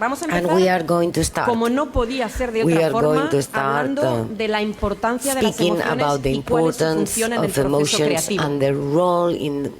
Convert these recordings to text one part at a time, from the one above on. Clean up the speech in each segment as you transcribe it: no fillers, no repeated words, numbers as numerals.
Vamos a and we are empezar, going to start. como no podía ser de We otra are forma, going to start, hablando de la importancia de las Speaking emociones about the y cuál es su importance función en el of proceso emotions creativo. and the role in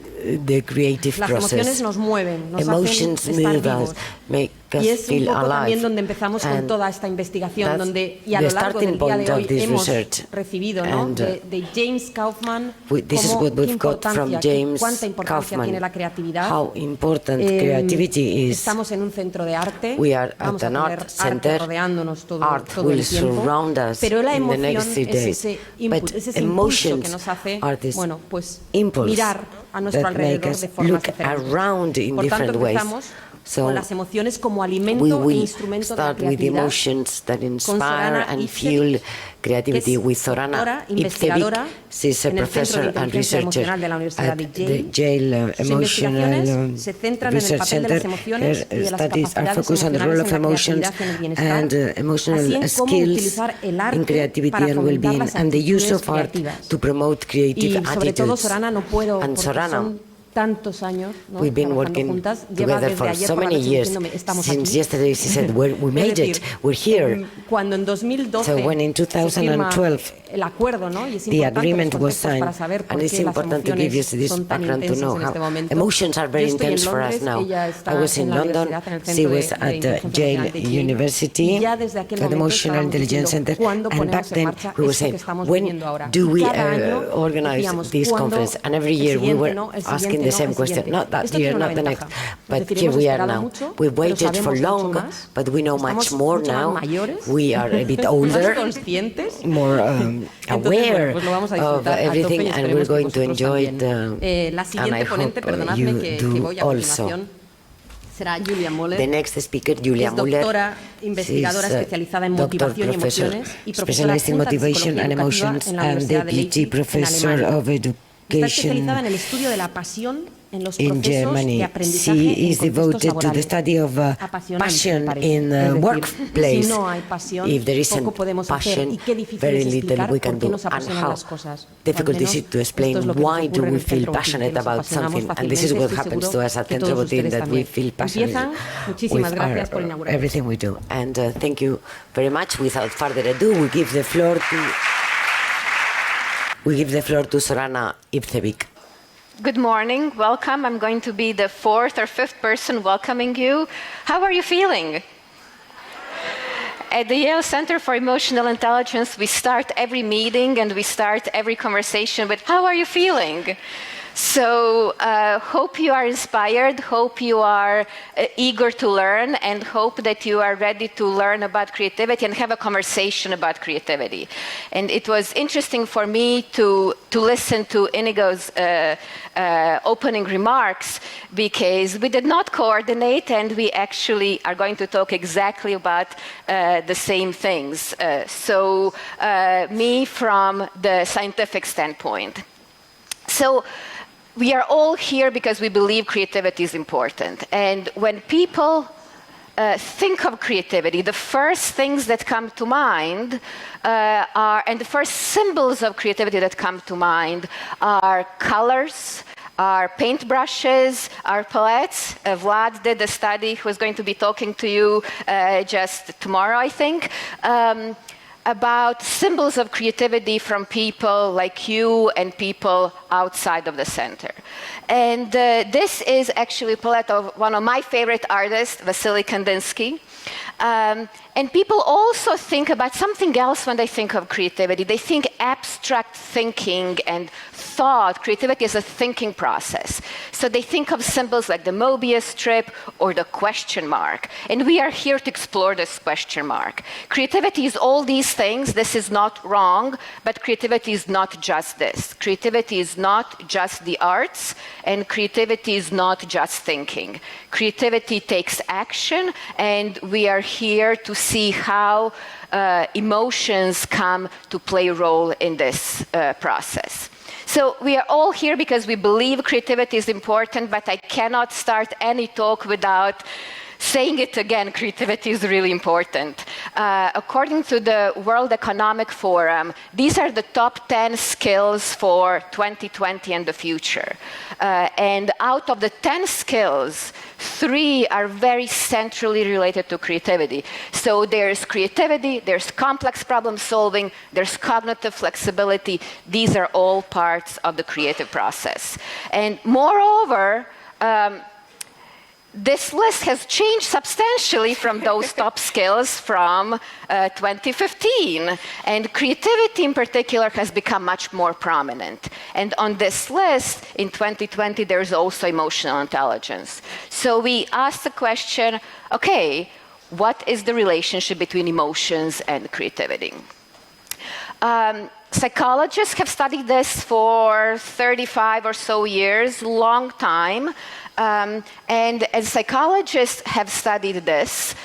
the creative Las process. emociones nos mueven, nos Emotions hacen estar move vivos. us, make us Y es un feel poco alive. también donde empezamos con And toda esta investigación, that's donde y a the lo largo starting del día point de of hoy this hemos research. recibido, ¿no? And, de James Kaufman, this is cómo, what qué we've got from importancia, James cuánta importancia Kaufman, tiene la creatividad. how important creativity is. Estamos en un centro de arte, We are vamos at a an tener art center. arte rodeándonos todo Art el will tiempo, surround us pero la in the emoción next 3 es days. ese input, But es ese impulso emotions que nos hace, are this bueno, pues impulse mirar a nuestro that make alrededor us de formas look diferentes. around in Por tanto, different ways. empezamos So con las emociones como we alimento e will instrumento de la start with creatividad. emotions that inspire Zorana and Ivcevic, fuel creativity que es with Zorana doctora, Ivcevic. investigadora She's a en el Centro professor de and Inteligencia researcher Emocional de la Universidad at de the Yale. Yale Sus Emotional investigaciones se centran en el Research papel de Center. las emociones y de las Studies are capacidades focused on the role of emocionales en la emotions creatividad y en el bienestar, and así en emotional cómo skills utilizar el in arte creativity para and fomentar well-being las and the use actitudes of art creativas. to promote creative Y sobre todo attitudes. Zorana no puedo, And porque Zorana, son tantos años, ¿no? we've been trabajando working juntas, lleva together desde for ayer so por la many noche years. diciéndome, estamos Since aquí. yesterday she said, we made Es decir, it, we're here. Cuando en 2012 So when in se firma 2012 el acuerdo, ¿no? Y es the importante agreement los was contextos signed, para saber por and it's qué las important to give you emociones this son tan background to intensas know en how este momento. emotions are very Yo estoy en intense for us Londres, now. ella está I was in en la London, universidad, en el she Centro was de at Inteligencia Yale Emocional de Yale. University, Y ya desde aquel at the momento Emotional estábamos Intelligence diciendo, Center, ¿cuándo and back ponemos en then marcha we were esto que saying, estamos when viviendo ahora? do Y we cada año organize decíamos, this ¿cuándo? conference? And every El year we siguiente, were ¿no? El asking siguiente, the ¿no? same El question, siguiente. not that Esto year, tiene una not the next, ventaja. Es but decir, here hemos we are esperado now. mucho, We've pero waited for sabemos long, mucho más. but we know Estamos much more mucho más now. mayores, We are a bit más older, conscientes. more Entonces, aware bueno, pues lo vamos a of disfrutar a tope everything, y and esperemos we're que going to vosotros enjoy también. it. La And I siguiente ponente, hope perdonadme you que do voy a also. continuación, será Julia Moeller. The next speaker, Julia Es Moeller. doctora investigadora She's, especializada en doctor, motivación y professor, emociones y profesora specialized in adjunta de motivation psicología and educativa emotions en la and Universidad de deputy Leipzig, en professor Alemania. of Está education especializada en el estudio de la pasión en los in procesos Germany. de aprendizaje She en is contextos devoted to the laborales. study of Apasionante, passion me parece. in Es decir, workplace. si no hay pasión, If there isn't poco podemos hacer passion, y qué difícil very es little explicar we por can qué do. nos And apasionan how las cosas. difficult Al is menos it to explain esto es lo que nos why do ocurre en we el feel Centro Botín, passionate que nos about apasionamos something, and this is fácilmente. what Estoy happens to seguro us at que Centro todos Botín, ustedes that we también. feel passionate Empiezan. Muchísimas with gracias por inaugurar. everything we do. And thank you very much. Without further ado, we give the floor to Zorana Ivcevic. Good morning, welcome. I'm going to be the fourth or fifth person welcoming you. How are you feeling? At the Yale Center for Emotional Intelligence, we start every meeting and we start every conversation with, how are you feeling? So hope you are inspired, hope you are eager to learn, and hope that you are ready to learn about creativity and have a conversation about creativity. And it was interesting for me to listen to Inigo's opening remarks, because we did not coordinate and we actually are going to talk exactly about the same things. Me from the scientific standpoint. So we are all here because we believe creativity is important. And when people think of creativity, the first things that come to mind and the first symbols of creativity that come to mind are colors, are paintbrushes, are palettes. Vlad did a study who is going to be talking to you just tomorrow, I think, about symbols of creativity from people like you and people outside of the center. And this is actually a palette of one of my favorite artists, Vasily Kandinsky. And people also think about something else when they think of creativity. They think abstract thinking and thought. Creativity is a thinking process. So they think of symbols like the Mobius strip or the question mark. And we are here to explore this question mark. Creativity is all these things. This is not wrong, but creativity is not just this. Creativity is not just the arts, and creativity is not just thinking. Creativity takes action, and we are here to see how emotions come to play a role in this process. So we are all here because we believe creativity is important, but I cannot start any talk without saying it again, creativity is really important. According to the World Economic Forum, these are the top 10 skills for 2020 and the future. And out of the 10 skills, 3 are very centrally related to creativity. So there's creativity, there's complex problem solving, there's cognitive flexibility. These are all parts of the creative process. And moreover, this list has changed substantially from those top skills from 2015. And creativity in particular has become much more prominent. And on this list, in 2020, there's also emotional intelligence. So we asked the question, okay, what is the relationship between emotions and creativity? Psychologists have studied this for 35 or so years, long time. And as psychologists have studied this,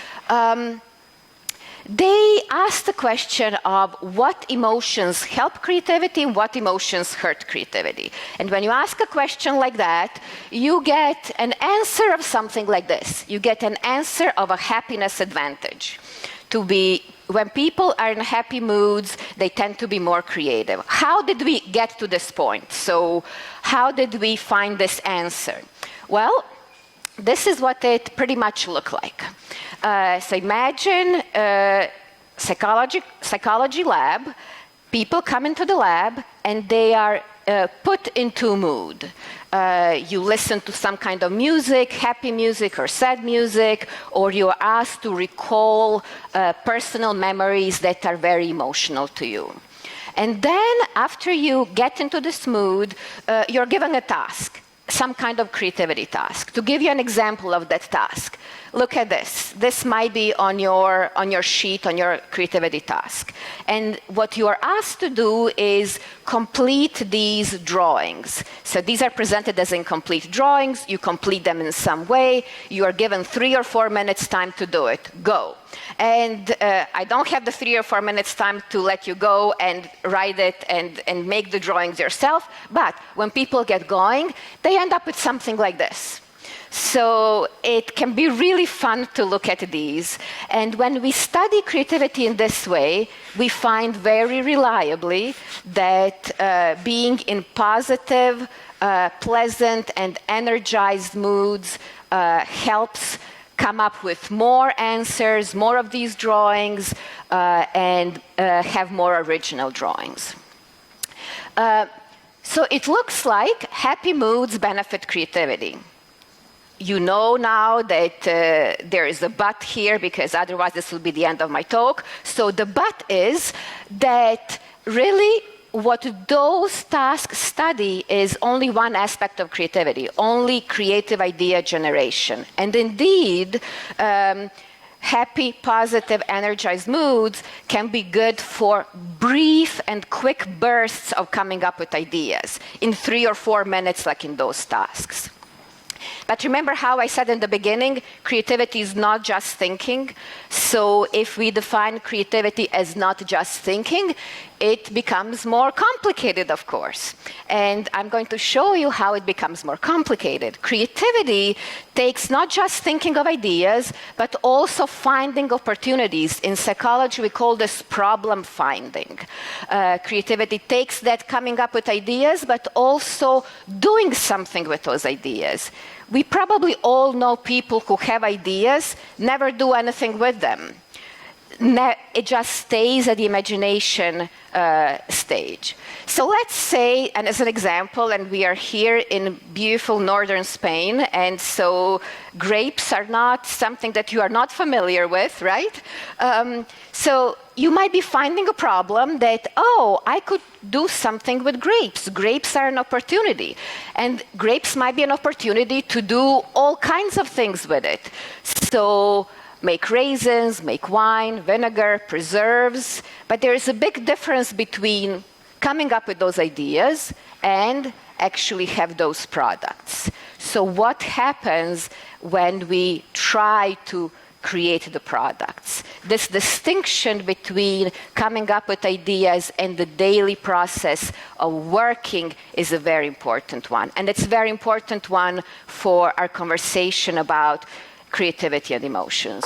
they ask the question of what emotions help creativity and what emotions hurt creativity. And when you ask a question like that, you get an answer of something like this. You get an answer of a happiness advantage. When people are in happy moods, they tend to be more creative. How did we get to this point? So how did we find this answer? Well, this is what it pretty much looked like. So imagine a psychology lab. People come into the lab and they are put into mood. You listen to some kind of music, happy music or sad music, or you are asked to recall personal memories that are very emotional to you. And then after you get into this mood, you're given a task, some kind of creativity task. To give you an example of that task, look at this. This might be on your sheet, on your creativity task. And what you are asked to do is complete these drawings. So these are presented as incomplete drawings. You complete them in some way. You are given 3 or 4 minutes time to do it. Go. And I don't have the 3 or 4 minutes time to let you go and write it and make the drawings yourself. But when people get going, they end up with something like this. So it can be really fun to look at these. And when we study creativity in this way, we find very reliably that being in positive, pleasant, and energized moods helps come up with more answers, more of these drawings, and have more original drawings. So it looks like happy moods benefit creativity. You know now that there is a but here, because otherwise this will be the end of my talk. So the but is that really what those tasks study is only one aspect of creativity, only creative idea generation. And indeed, happy, positive, energized moods can be good for brief and quick bursts of coming up with ideas in 3 or 4 minutes, like in those tasks. But remember how I said in the beginning, creativity is not just thinking. So if we define creativity as not just thinking, it becomes more complicated, of course. And I'm going to show you how it becomes more complicated. Creativity takes not just thinking of ideas, but also finding opportunities. In psychology, we call this problem finding. Creativity takes that coming up with ideas, but also doing something with those ideas. We probably all know people who have ideas, never do anything with them. It just stays at the imagination stage. So let's say, and as an example, and we are here in beautiful northern Spain, and so grapes are not something that you are not familiar with, right? So you might be finding a problem that, oh, I could do something with grapes. Grapes are an opportunity. And grapes might be an opportunity to do all kinds of things with it. So make raisins, make wine, vinegar, preserves. But there is a big difference between coming up with those ideas and actually have those products. So what happens when we try to create the products? This distinction between coming up with ideas and the daily process of working is a very important one. And it's a very important one for our conversation about creativity and emotions.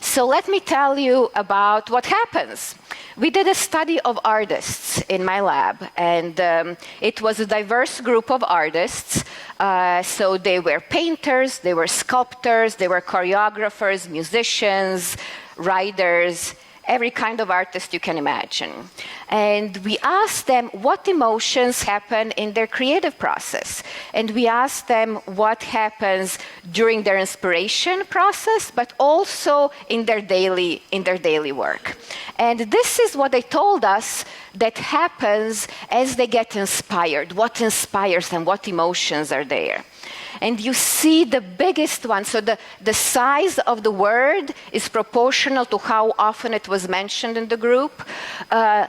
So let me tell you about what happens. We did a study of artists in my lab, and it was a diverse group of artists. So they were painters, they were sculptors, they were choreographers, musicians, writers, every kind of artist you can imagine. And we asked them what emotions happen in their creative process. And we asked them what happens during their inspiration process, but also in their daily work. And this is what they told us that happens as they get inspired. What inspires them? What emotions are there? And you see the biggest one. So the size of the word is proportional to how often it was mentioned in the group.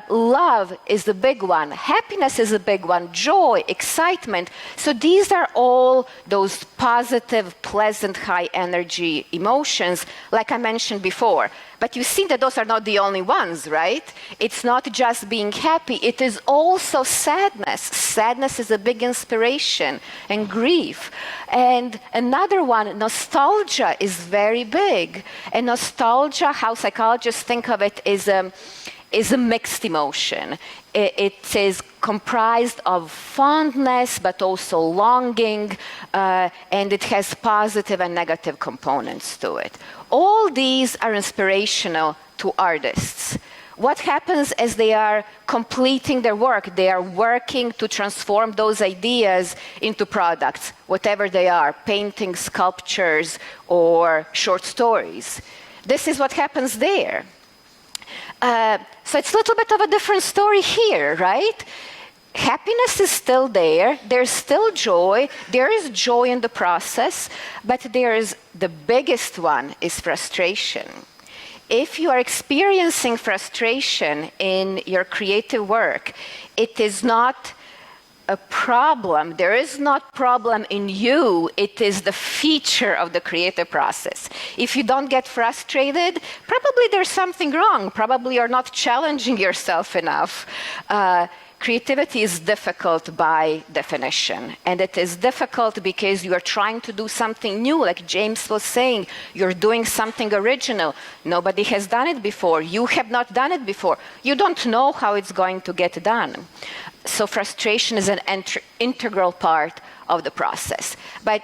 Love is the big one. Happiness is a big one. Joy, excitement. So these are all those positive, pleasant, high energy emotions, like I mentioned before. But you see that those are not the only ones, right? It's not just being happy. It is also sadness. Sadness is a big inspiration, and grief. And another one, nostalgia, is very big. And nostalgia, how psychologists think of it, is a mixed emotion. It is comprised of fondness, but also longing, and it has positive and negative components to it. All these are inspirational to artists. What happens as they are completing their work? They are working to transform those ideas into products, whatever they are, paintings, sculptures, or short stories. This is what happens there. So it's a little bit of a different story here, right? Happiness is still there. There's still joy. There is joy in the process, but the biggest one is frustration. If you are experiencing frustration in your creative work, it is not a problem. There is not problem in you. It is the feature of the creative process. If you don't get frustrated, probably there's something wrong. Probably you're not challenging yourself enough. Creativity is difficult by definition, and it is difficult because you are trying to do something new. Like James was saying, you're doing something original. Nobody has done it before. You have not done it before. You don't know how it's going to get done. So frustration is an integral part of the process. But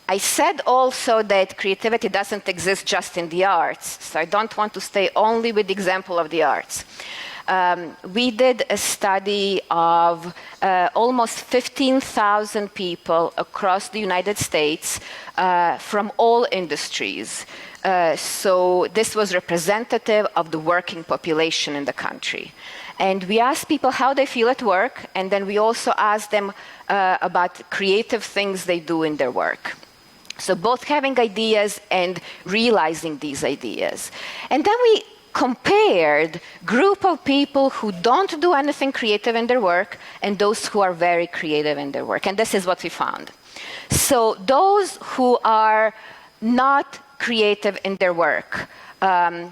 I said also that creativity doesn't exist just in the arts, so I don't want to stay only with the example of the arts. We did a study of almost 15,000 people across the United States from all industries. So this was representative of the working population in the country. And we asked people how they feel at work, and then we also asked them about creative things they do in their work. So both having ideas and realizing these ideas. And then we compared group of people who don't do anything creative in their work and those who are very creative in their work. And this is what we found. So those who are not creative in their work, who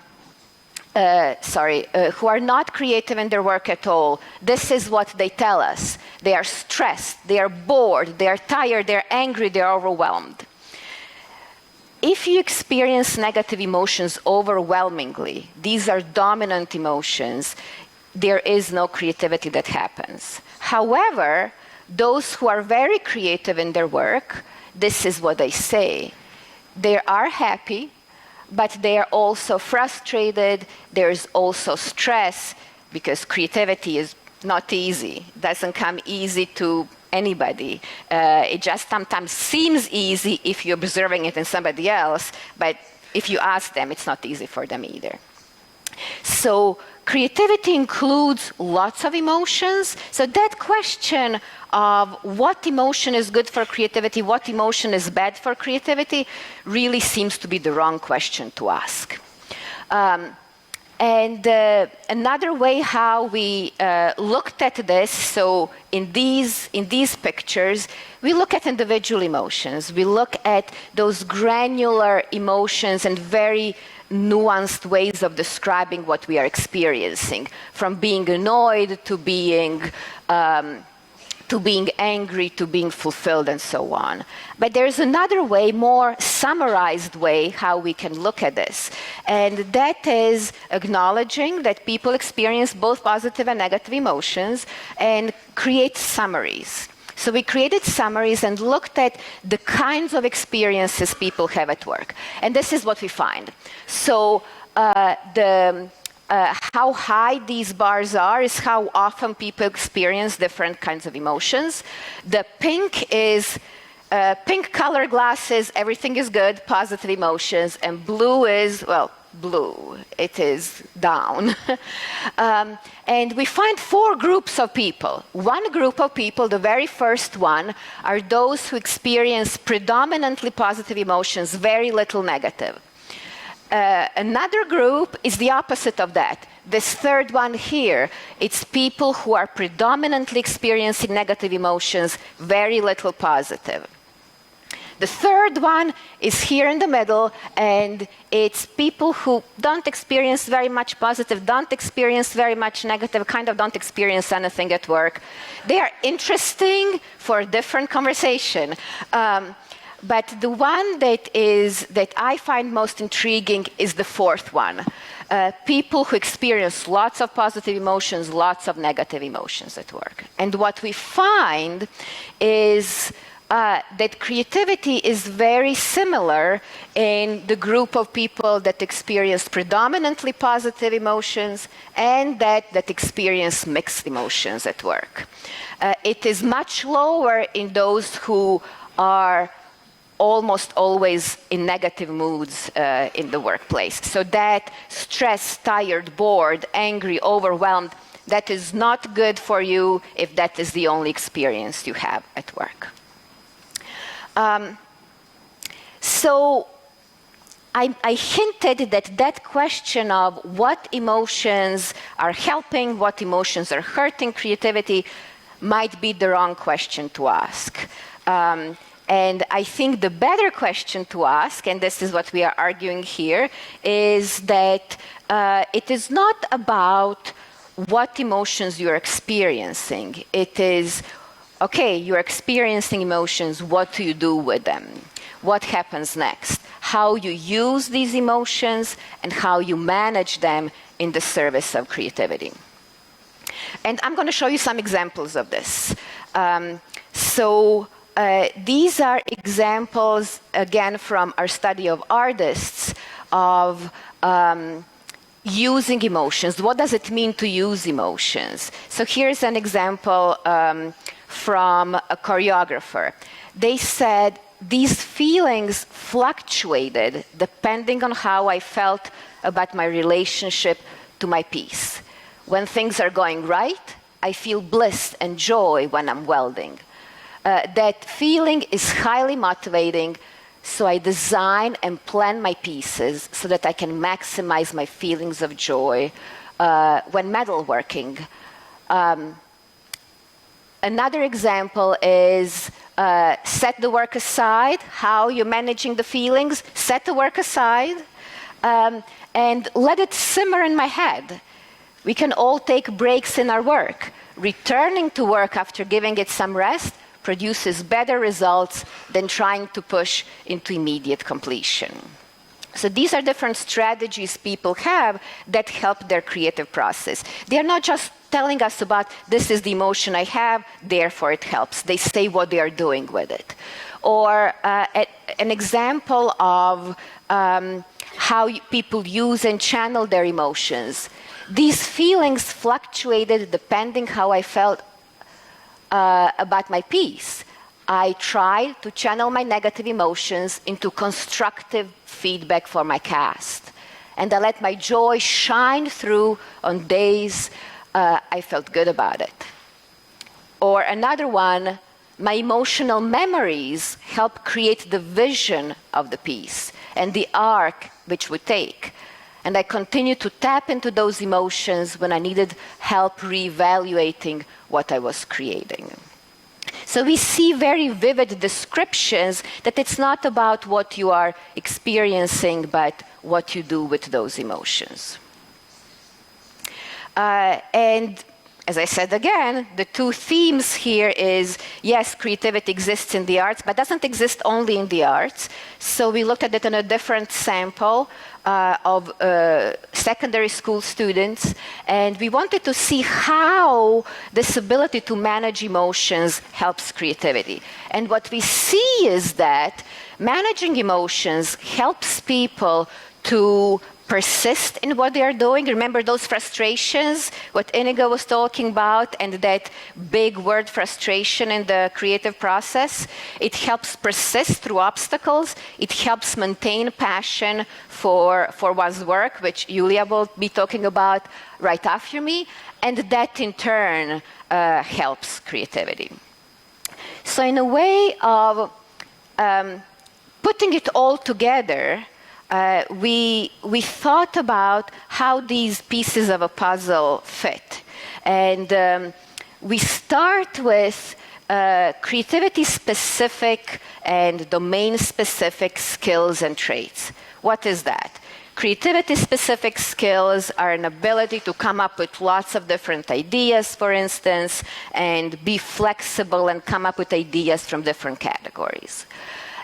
are not creative in their work at all, this is what they tell us. They are stressed, they are bored, they are tired, they're angry, they're overwhelmed. If you experience negative emotions overwhelmingly, these are dominant emotions, there is no creativity that happens. However, those who are very creative in their work, this is what they say. They are happy, but they are also frustrated. There's also stress, because creativity is not easy. It doesn't come easy to anybody. It just sometimes seems easy if you're observing it in somebody else, but if you ask them, it's not easy for them either. So creativity includes lots of emotions. So that question of what emotion is good for creativity, what emotion is bad for creativity, really seems to be the wrong question to ask. And another way how we looked at this, so in these pictures, we look at individual emotions. We look at those granular emotions and very nuanced ways of describing what we are experiencing, from being annoyed to being to being angry, to being fulfilled, and so on. But there's another way, more summarized way, how we can look at this. And that is acknowledging that people experience both positive and negative emotions and create summaries. So we created summaries and looked at the kinds of experiences people have at work. And this is what we find. So how high these bars are is how often people experience different kinds of emotions. The pink is pink color glasses, everything is good, positive emotions, and blue is, well, blue, it is down. And we find 4 groups of people. One group of people, the very first one, are those who experience predominantly positive emotions, very little negative. Another group is the opposite of that. This third one here, it's people who are predominantly experiencing negative emotions, very little positive. The third one is here in the middle, and it's people who don't experience very much positive, don't experience very much negative, kind of don't experience anything at work. They are interesting for a different conversation. But the one that I find most intriguing is the fourth one. People who experience lots of positive emotions, lots of negative emotions at work. And what we find is that creativity is very similar in the group of people that experience predominantly positive emotions and that experience mixed emotions at work. It is much lower in those who are almost always in negative moods in the workplace. So that stressed, tired, bored, angry, overwhelmed, that is not good for you if that is the only experience you have at work. So I hinted that question of what emotions are helping, what emotions are hurting creativity might be the wrong question to ask. And I think the better question to ask, and this is what we are arguing here, is that it is not about what emotions you're experiencing. It is, okay, you're experiencing emotions, what do you do with them? What happens next? How you use these emotions and how you manage them in the service of creativity. And I'm going to show you some examples of this. These are examples, again, from our study of artists, of using emotions. What does it mean to use emotions? So here's an example from a choreographer. They said, these feelings fluctuated depending on how I felt about my relationship to my piece. When things are going right, I feel bliss and joy when I'm welding. That feeling is highly motivating, so I design and plan my pieces so that I can maximize my feelings of joy when metalworking. Another example is set the work aside, how you're managing the feelings, set the work aside, and let it simmer in my head. We can all take breaks in our work. Returning to work after giving it some rest produces better results than trying to push into immediate completion. So these are different strategies people have that help their creative process. They are not just telling us about, this is the emotion I have, therefore it helps. They say what they are doing with it. Or an example of how people use and channel their emotions. These feelings fluctuated depending how I felt about my piece. I try to channel my negative emotions into constructive feedback for my cast. And I let my joy shine through on days I felt good about it. Or another one, my emotional memories help create the vision of the piece and the arc which we take. And I continue to tap into those emotions when I needed help reevaluating what I was creating. So we see very vivid descriptions that it's not about what you are experiencing, but what you do with those emotions. And as I said again, the two themes here is, yes, creativity exists in the arts, but doesn't exist only in the arts. So we looked at it in a different sample of secondary school students, and we wanted to see how this ability to manage emotions helps creativity. And what we see is that managing emotions helps people to persist in what they are doing. Remember those frustrations, what Inigo was talking about, and that big word frustration in the creative process? It helps persist through obstacles. It helps maintain passion for one's work, which Julia will be talking about right after me, and that in turn helps creativity. So in a way of putting it all together, we thought about how these pieces of a puzzle fit. And we start with creativity-specific and domain-specific skills and traits. What is that? Creativity-specific skills are an ability to come up with lots of different ideas, for instance, and be flexible and come up with ideas from different categories.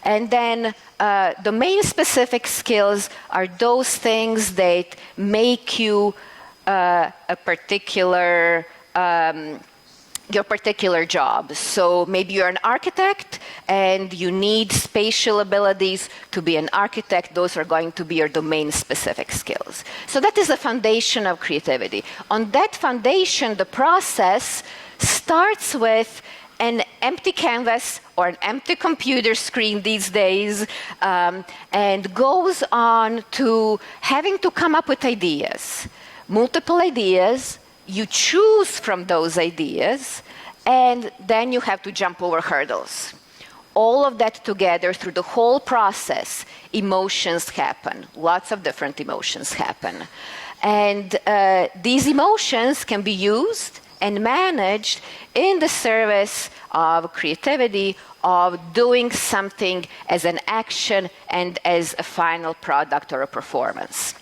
And then domain-specific skills are those things that make you your particular job. So maybe you're an architect and you need spatial abilities to be an architect. Those are going to be your domain-specific skills. So that is the foundation of creativity. On that foundation, the process starts with an empty canvas or an empty computer screen these days, and goes on to having to come up with ideas, multiple ideas. You choose from those ideas, and then you have to jump over hurdles. All of that together through the whole process, emotions happen. Lots of different emotions happen. And these emotions can be used and managed in the service of creativity, of doing something as an action and as a final product or a performance.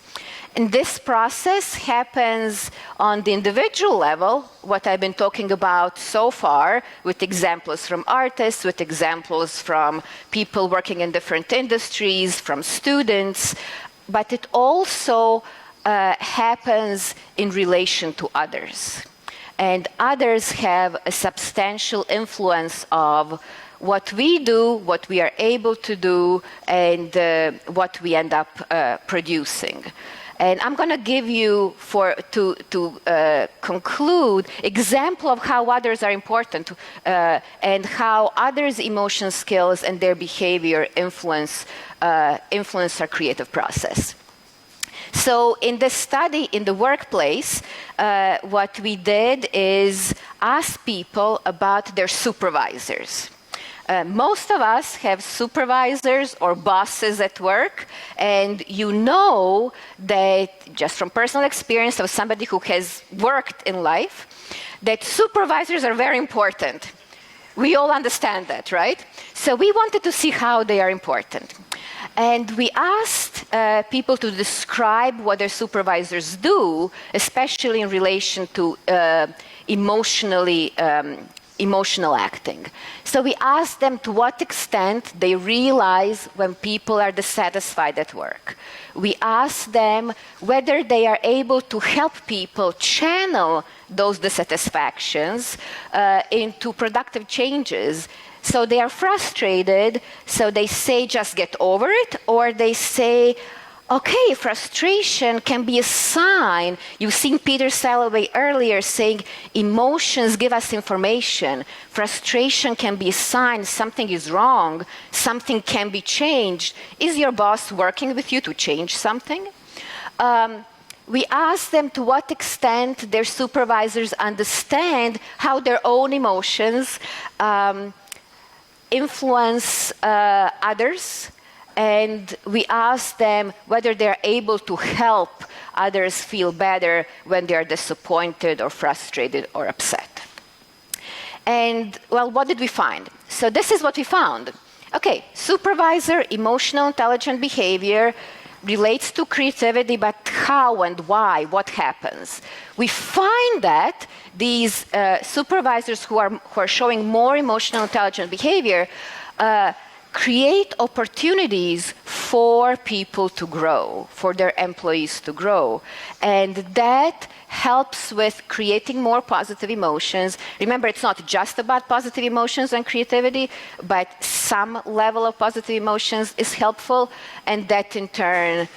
And this process happens on the individual level, what I've been talking about so far, with examples from artists, with examples from people working in different industries, from students, but it also happens in relation to others. And others have a substantial influence of what we do, what we are able to do, and what we end up producing. And I'm going to give you, to conclude, example of how others are important and how others' emotion skills and their behavior influence our creative process. So in this study in the workplace, what we did is ask people about their supervisors. Most of us have supervisors or bosses at work, and you know that, just from personal experience of somebody who has worked in life, that supervisors are very important. We all understand that, right? So we wanted to see how they are important. And we asked people to describe what their supervisors do, especially in relation to emotional acting. So we asked them to what extent they realize when people are dissatisfied at work. We asked them whether they are able to help people channel those dissatisfactions into productive changes. So they are frustrated, so they say, just get over it, or they say, okay, frustration can be a sign. You've seen Peter Salovey earlier saying emotions give us information. Frustration can be a sign something is wrong, something can be changed. Is your boss working with you to change something? We asked them to what extent their supervisors understand how their own emotions influence others. And we asked them whether they're able to help others feel better when they're disappointed or frustrated or upset. And, well, what did we find? So this is what we found. Okay, supervisor, emotional intelligent behavior. relates to creativity, but how and why, what happens? We find that these supervisors who are showing more emotional intelligent behavior create opportunities for people to grow, for their employees to grow. And that helps with creating more positive emotions. Remember, it's not just about positive emotions and creativity, but some level of positive emotions is helpful, and that in turn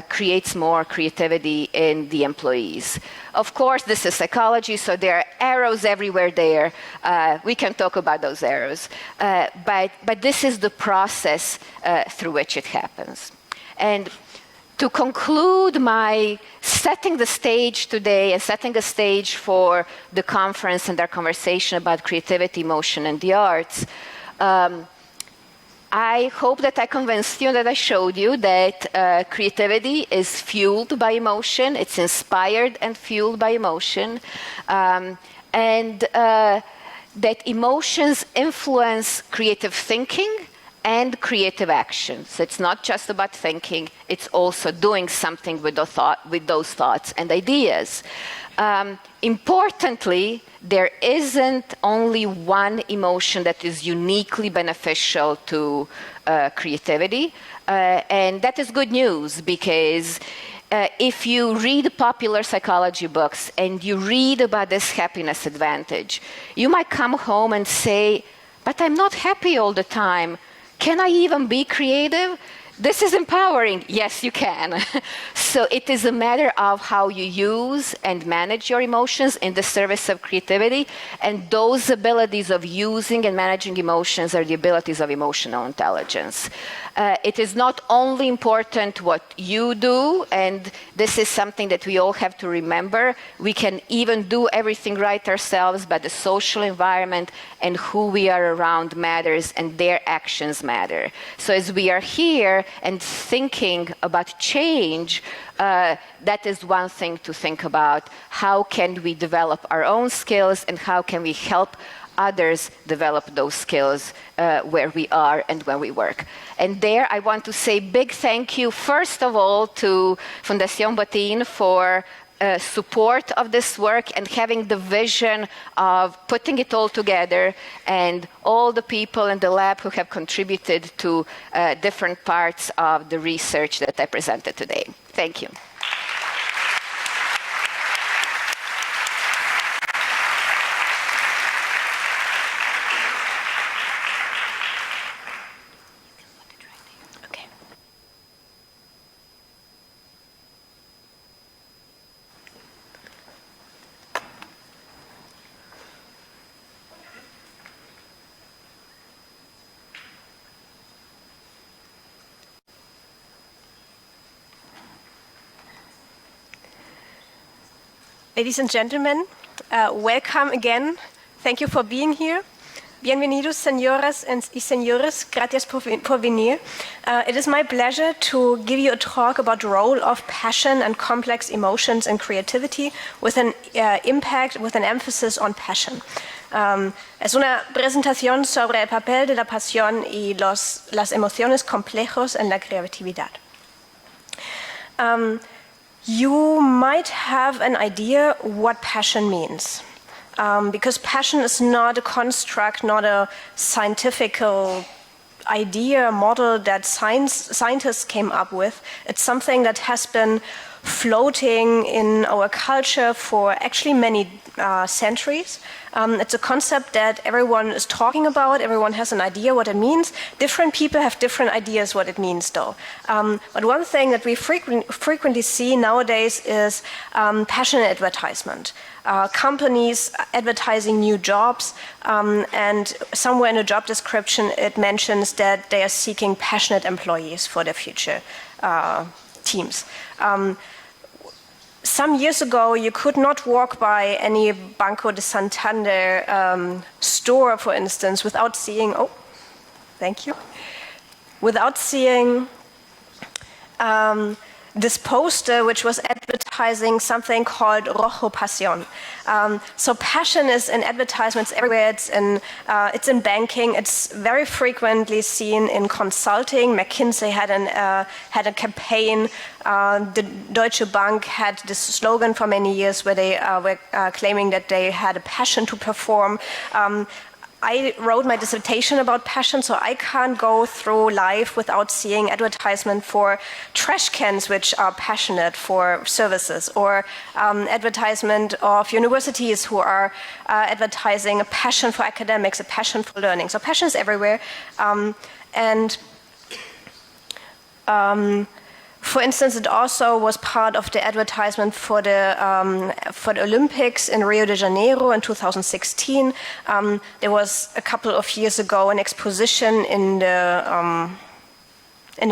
creates more creativity in the employees. Of course, this is psychology, so there are arrows everywhere there. We can talk about those arrows. But this is the process through which it happens. And to conclude my setting the stage today and setting a stage for the conference and our conversation about creativity, emotion, and the arts, I hope that I convinced you, that I showed you that creativity is fueled by emotion, it's inspired and fueled by emotion, and that emotions influence creative thinking and creative action. So it's not just about thinking, it's also doing something with those thoughts and ideas. Importantly, there isn't only one emotion that is uniquely beneficial to creativity, and that is good news, because if you read popular psychology books and you read about this happiness advantage, you might come home and say, but I'm not happy all the time. Can I even be creative? This is empowering. Yes, you can. So it is a matter of how you use and manage your emotions in the service of creativity, and those abilities of using and managing emotions are the abilities of emotional intelligence. It is not only important what you do, and this is something that we all have to remember. We can even do everything right ourselves, but the social environment and who we are around matters, and their actions matter. So as we are here and thinking about change, that is one thing to think about. How can we develop our own skills, and how can we help others develop those skills where we are and when we work? And there I want to say big thank you, first of all, to Fundación Botín for support of this work and having the vision of putting it all together, and all the people in the lab who have contributed to different parts of the research that I presented today. Thank you. Ladies and gentlemen, welcome again. Thank you for being here. Bienvenidos, señoras y señores. Gracias por venir. It is my pleasure to give you a talk about the role of passion and complex emotions in creativity with an impact, with an emphasis on passion. Es una presentación sobre el papel de la pasión y las emociones complejos en la creatividad. You might have an idea what passion means, because passion is not a construct, not a scientific idea, model that scientists came up with. It's something that has been floating in our culture for actually many centuries. It's a concept that everyone is talking about, everyone has an idea what it means. Different people have different ideas what it means though. But one thing that we frequently see nowadays is passion advertisement. Companies advertising new jobs, and somewhere in a job description it mentions that they are seeking passionate employees for their future teams. Some years ago, you could not walk by any Banco de Santander store, for instance, without seeing, without seeing this poster which was advertised advertising something called rojo pasión. So passion is in advertisements everywhere. It's in banking. It's very frequently seen in consulting. McKinsey had a campaign. The Deutsche Bank had this slogan for many years where they were claiming that they had a passion to perform. I wrote my dissertation about passion, so I can't go through life without seeing advertisement for trash cans which are passionate for services, or advertisement of universities who are advertising a passion for academics, a passion for learning. So passion is everywhere. For instance, it also was part of the advertisement for the Olympics in Rio de Janeiro in 2016. There was a couple of years ago an exposition in the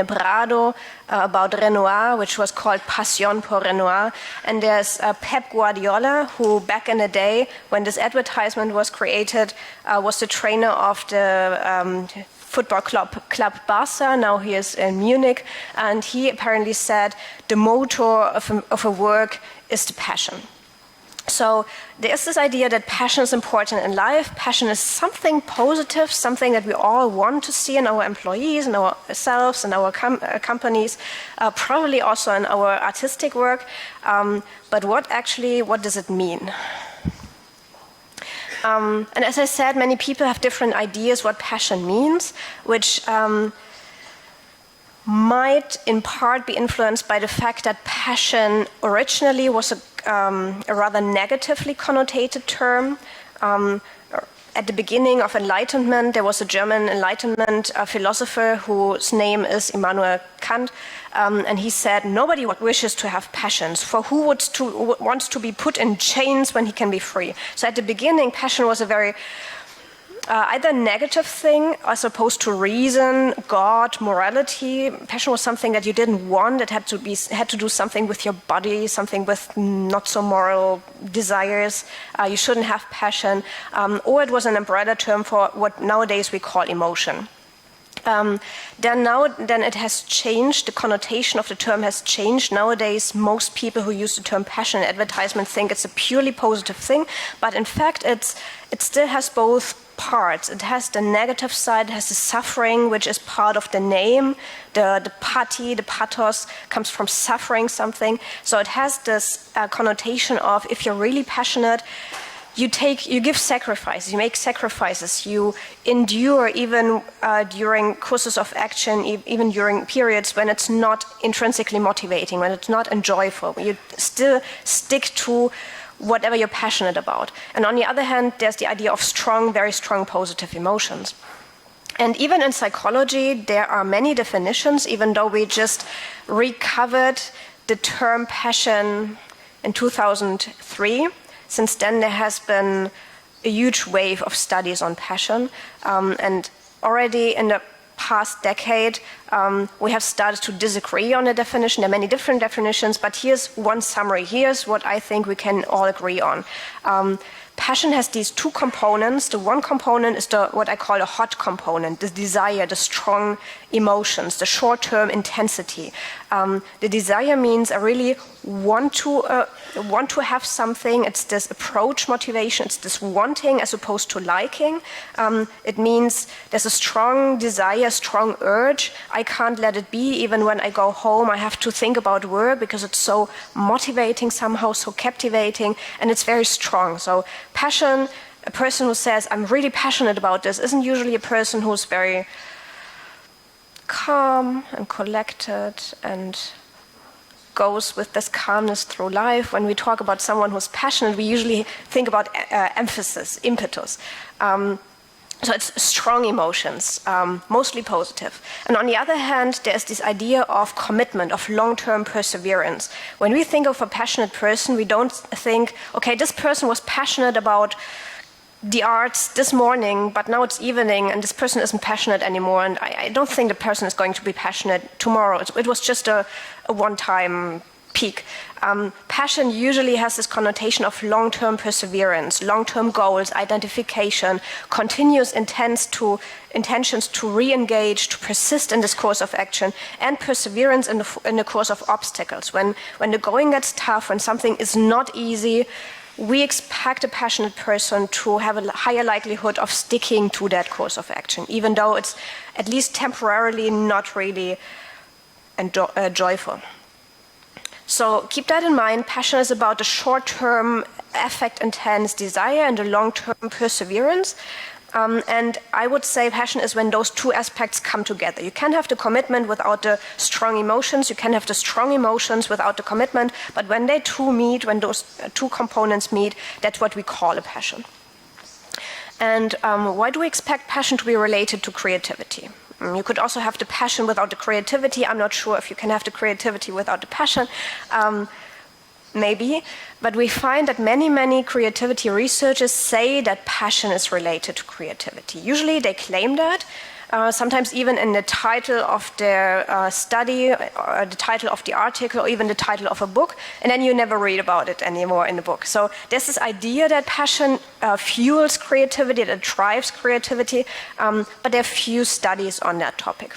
Prado about Renoir, which was called Passion por Renoir. And there's Pep Guardiola, who back in the day, when this advertisement was created, was the trainer of the football club Barca. Now he is in Munich, and he apparently said the motor of a work is the passion. So there's this idea that passion is important in life. Passion is something positive, something that we all want to see in our employees, in ourselves, in our companies, probably also in our artistic work. But what does it mean? And as I said, many people have different ideas what passion means, which might in part be influenced by the fact that passion originally was a rather negatively connotated term. At the beginning of Enlightenment, there was a German Enlightenment philosopher whose name is Immanuel Kant, and he said, nobody wishes to have passions, for who wants to be put in chains when he can be free? So at the beginning, passion was a very either negative thing as opposed to reason, God, morality. Passion was something that you didn't want. It had to do something with your body, something with not so moral desires. You shouldn't have passion. Or it was an umbrella term for what nowadays we call emotion. Then it has changed. The connotation of the term has changed. Nowadays, most people who use the term passion in advertisement think it's a purely positive thing, but in fact, it still has both parts. It has the negative side, it has the suffering, which is part of the name. The pathos comes from suffering something. So it has this connotation of, if you're really passionate, you give sacrifices, you make sacrifices, you endure even during courses of action, even during periods when it's not intrinsically motivating, when it's not enjoyable. You still stick to whatever you're passionate about. And on the other hand, there's the idea of strong, very strong positive emotions. And even in psychology, there are many definitions, even though we just recovered the term passion in 2003. Since then, there has been a huge wave of studies on passion. And already in the past decade, we have started to disagree on a definition. There are many different definitions, but here's one summary. Here's what I think we can all agree on. Passion has these two components. The one component is what I call a hot component, the desire, the strong emotions, the short-term intensity. The desire means I really want to have something. It's this approach motivation. It's this wanting as opposed to liking. It means there's a strong desire, a strong urge. I can't let it be. Even when I go home, I have to think about work because it's so motivating somehow, so captivating, and it's very strong. So passion, a person who says, I'm really passionate about this, isn't usually a person who's very calm and collected and goes with this calmness through life. When we talk about someone who's passionate, we usually think about emphasis, impetus. So it's strong emotions, mostly positive. And on the other hand, there's this idea of commitment, of long-term perseverance. When we think of a passionate person, we don't think, okay, this person was passionate about the arts this morning, but now it's evening and this person isn't passionate anymore, and I don't think the person is going to be passionate tomorrow. It was just a one-time peak. Passion usually has this connotation of long-term perseverance, long-term goals, identification, continuous intentions to re-engage, to persist in this course of action, and perseverance in the course of obstacles. When the going gets tough, when something is not easy, we expect a passionate person to have a higher likelihood of sticking to that course of action, even though it's at least temporarily not really joyful. So keep that in mind. Passion is about the short-term, affect-intense desire and the long-term perseverance. And I would say passion is when those two aspects come together. You can't have the commitment without the strong emotions. You can have the strong emotions without the commitment. But when they two meet, when those two components meet, that's what we call a passion. And why do we expect passion to be related to creativity? You could also have the passion without the creativity. I'm not sure if you can have the creativity without the passion. Maybe. But we find that many creativity researchers say that passion is related to creativity. Usually they claim that. Sometimes even in the title of their study, or the title of the article, or even the title of a book, and then you never read about it anymore in the book. So there's this idea that passion fuels creativity, that drives creativity, but there are few studies on that topic.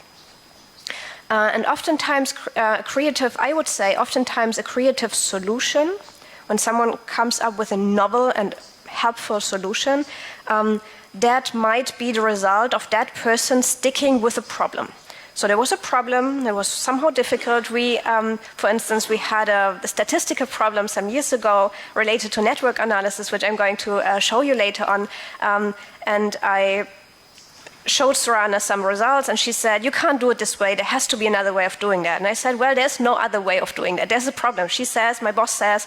And oftentimes I would say, oftentimes a creative solution, when someone comes up with a novel and helpful solution, that might be the result of that person sticking with a problem. So there was a problem that was somehow difficult. For instance, we had a statistical problem some years ago related to network analysis, which I'm going to show you later on. And I showed Zorana some results, and she said, you can't do it this way, there has to be another way of doing that. And I said, well, there's no other way of doing that. There's a problem. She says, my boss says,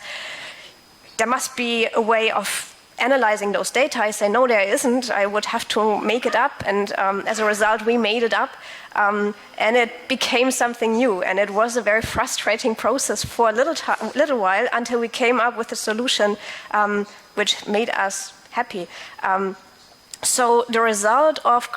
there must be a way of analyzing those data. I say, no, there isn't. I would have to make it up. And as a result, we made it up. And it became something new. And it was a very frustrating process for a little while until we came up with a solution which made us happy. So the result of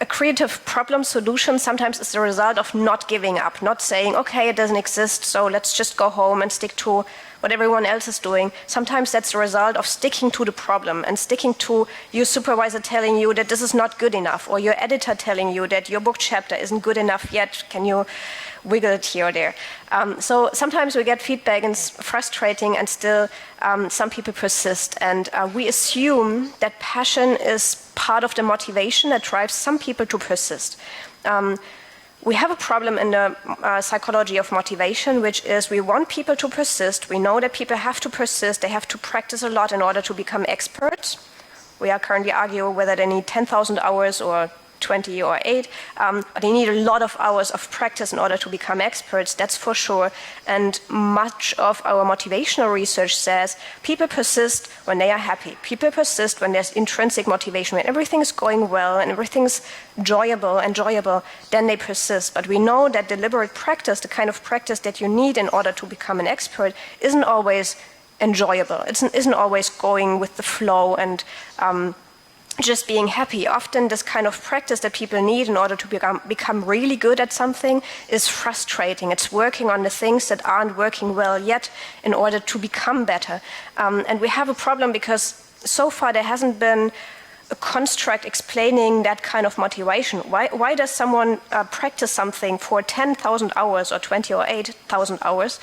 a creative problem solution sometimes is the result of not giving up, not saying, okay, it doesn't exist, so let's just go home and stick to what everyone else is doing. Sometimes that's the result of sticking to the problem and sticking to your supervisor telling you that this is not good enough, or your editor telling you that your book chapter isn't good enough yet, can you wiggle it here or there. So sometimes we get feedback and it's frustrating, and still some people persist. And we assume that passion is part of the motivation that drives some people to persist. We have a problem in the psychology of motivation, which is we want people to persist. We know that people have to persist. They have to practice a lot in order to become experts. We are currently arguing whether they need 10,000 hours or 20 or 8, but they need a lot of hours of practice in order to become experts, that's for sure. And much of our motivational research says people persist when they are happy. People persist when there's intrinsic motivation, when everything's going well and everything's enjoyable, then they persist. But we know that deliberate practice, the kind of practice that you need in order to become an expert, isn't always enjoyable. It isn't always going with the flow and just being happy. Often this kind of practice that people need in order to become really good at something is frustrating. It's working on the things that aren't working well yet in order to become better. And we have a problem because so far there hasn't been a construct explaining that kind of motivation. Why does someone practice something for 10,000 hours or 20 or 8,000 hours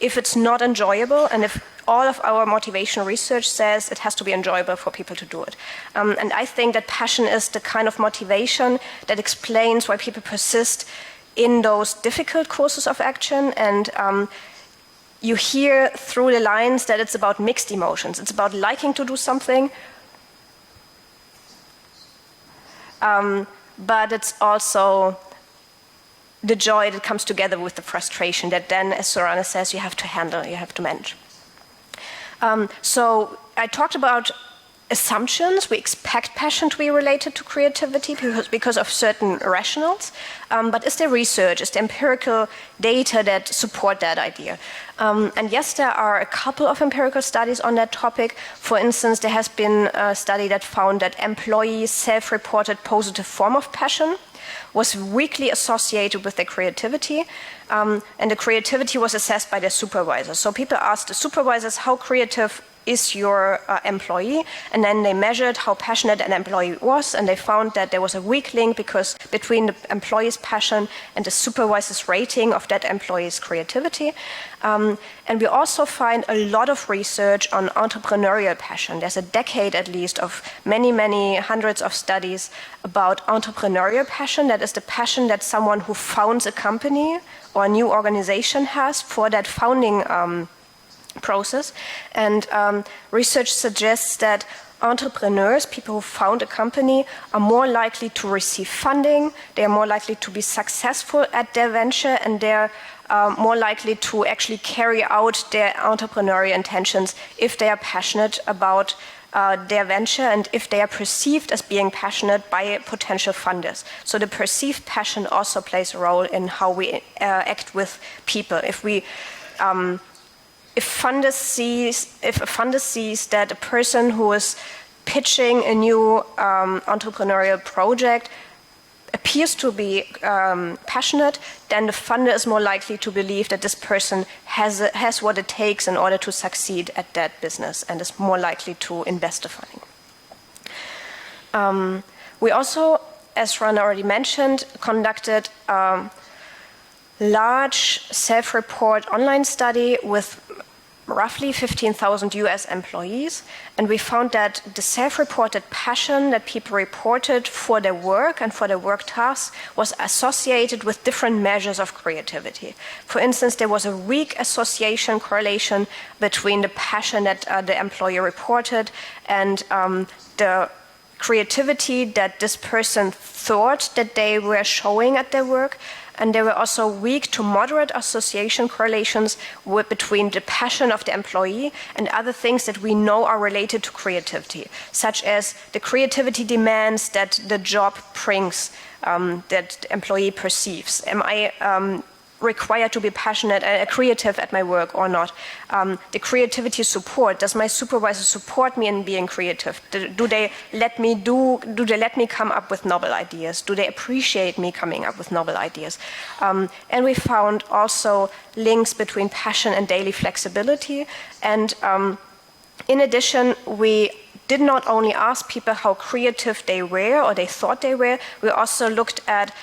if it's not enjoyable, and if all of our motivational research says it has to be enjoyable for people to do it? And I think that passion is the kind of motivation that explains why people persist in those difficult courses of action. And you hear through the lines that it's about mixed emotions. It's about liking to do something, but it's also the joy that comes together with the frustration that then, as Zorana says, you have to handle, you have to manage. So I talked about assumptions. We expect passion to be related to creativity because of certain rationales. But is there research, is there empirical data that support that idea? And yes, there are a couple of empirical studies on that topic. For instance, there has been a study that found that employees self-reported positive form of passion. was weakly associated with their creativity, and the creativity was assessed by their supervisors. So people asked the supervisors, how creative is your employee? And then they measured how passionate an employee was, and they found that there was a weak link between the employee's passion and the supervisor's rating of that employee's creativity. And we also find a lot of research on entrepreneurial passion. There's a decade at least of many hundreds of studies about entrepreneurial passion. That is the passion that someone who founds a company or a new organization has for that founding process. And research suggests that entrepreneurs, people who found a company, are more likely to receive funding, they are more likely to be successful at their venture, and they're more likely to actually carry out their entrepreneurial intentions if they are passionate about their venture and if they are perceived as being passionate by potential funders. So the perceived passion also plays a role in how we act with people. If a funder sees that a person who is pitching a new entrepreneurial project appears to be passionate, then the funder is more likely to believe that this person has what it takes in order to succeed at that business and is more likely to invest the funding. We also, as Zorana already mentioned, conducted a large self-report online study with roughly 15,000 US employees, and we found that the self-reported passion that people reported for their work and for their work tasks was associated with different measures of creativity. For instance, there was a weak correlation between the passion that the employee reported and the creativity that this person thought that they were showing at their work. And there were also weak to moderate association correlations between the passion of the employee and other things that we know are related to creativity, such as the creativity demands that the job brings, that the employee perceives. Am I required to be passionate and creative at my work or not? The creativity support, does my supervisor support me in being creative? Do they let me come up with novel ideas? Do they appreciate me coming up with novel ideas? And we found also links between passion and daily flexibility. And in addition, we did not only ask people how creative they were or they thought they were, we also looked at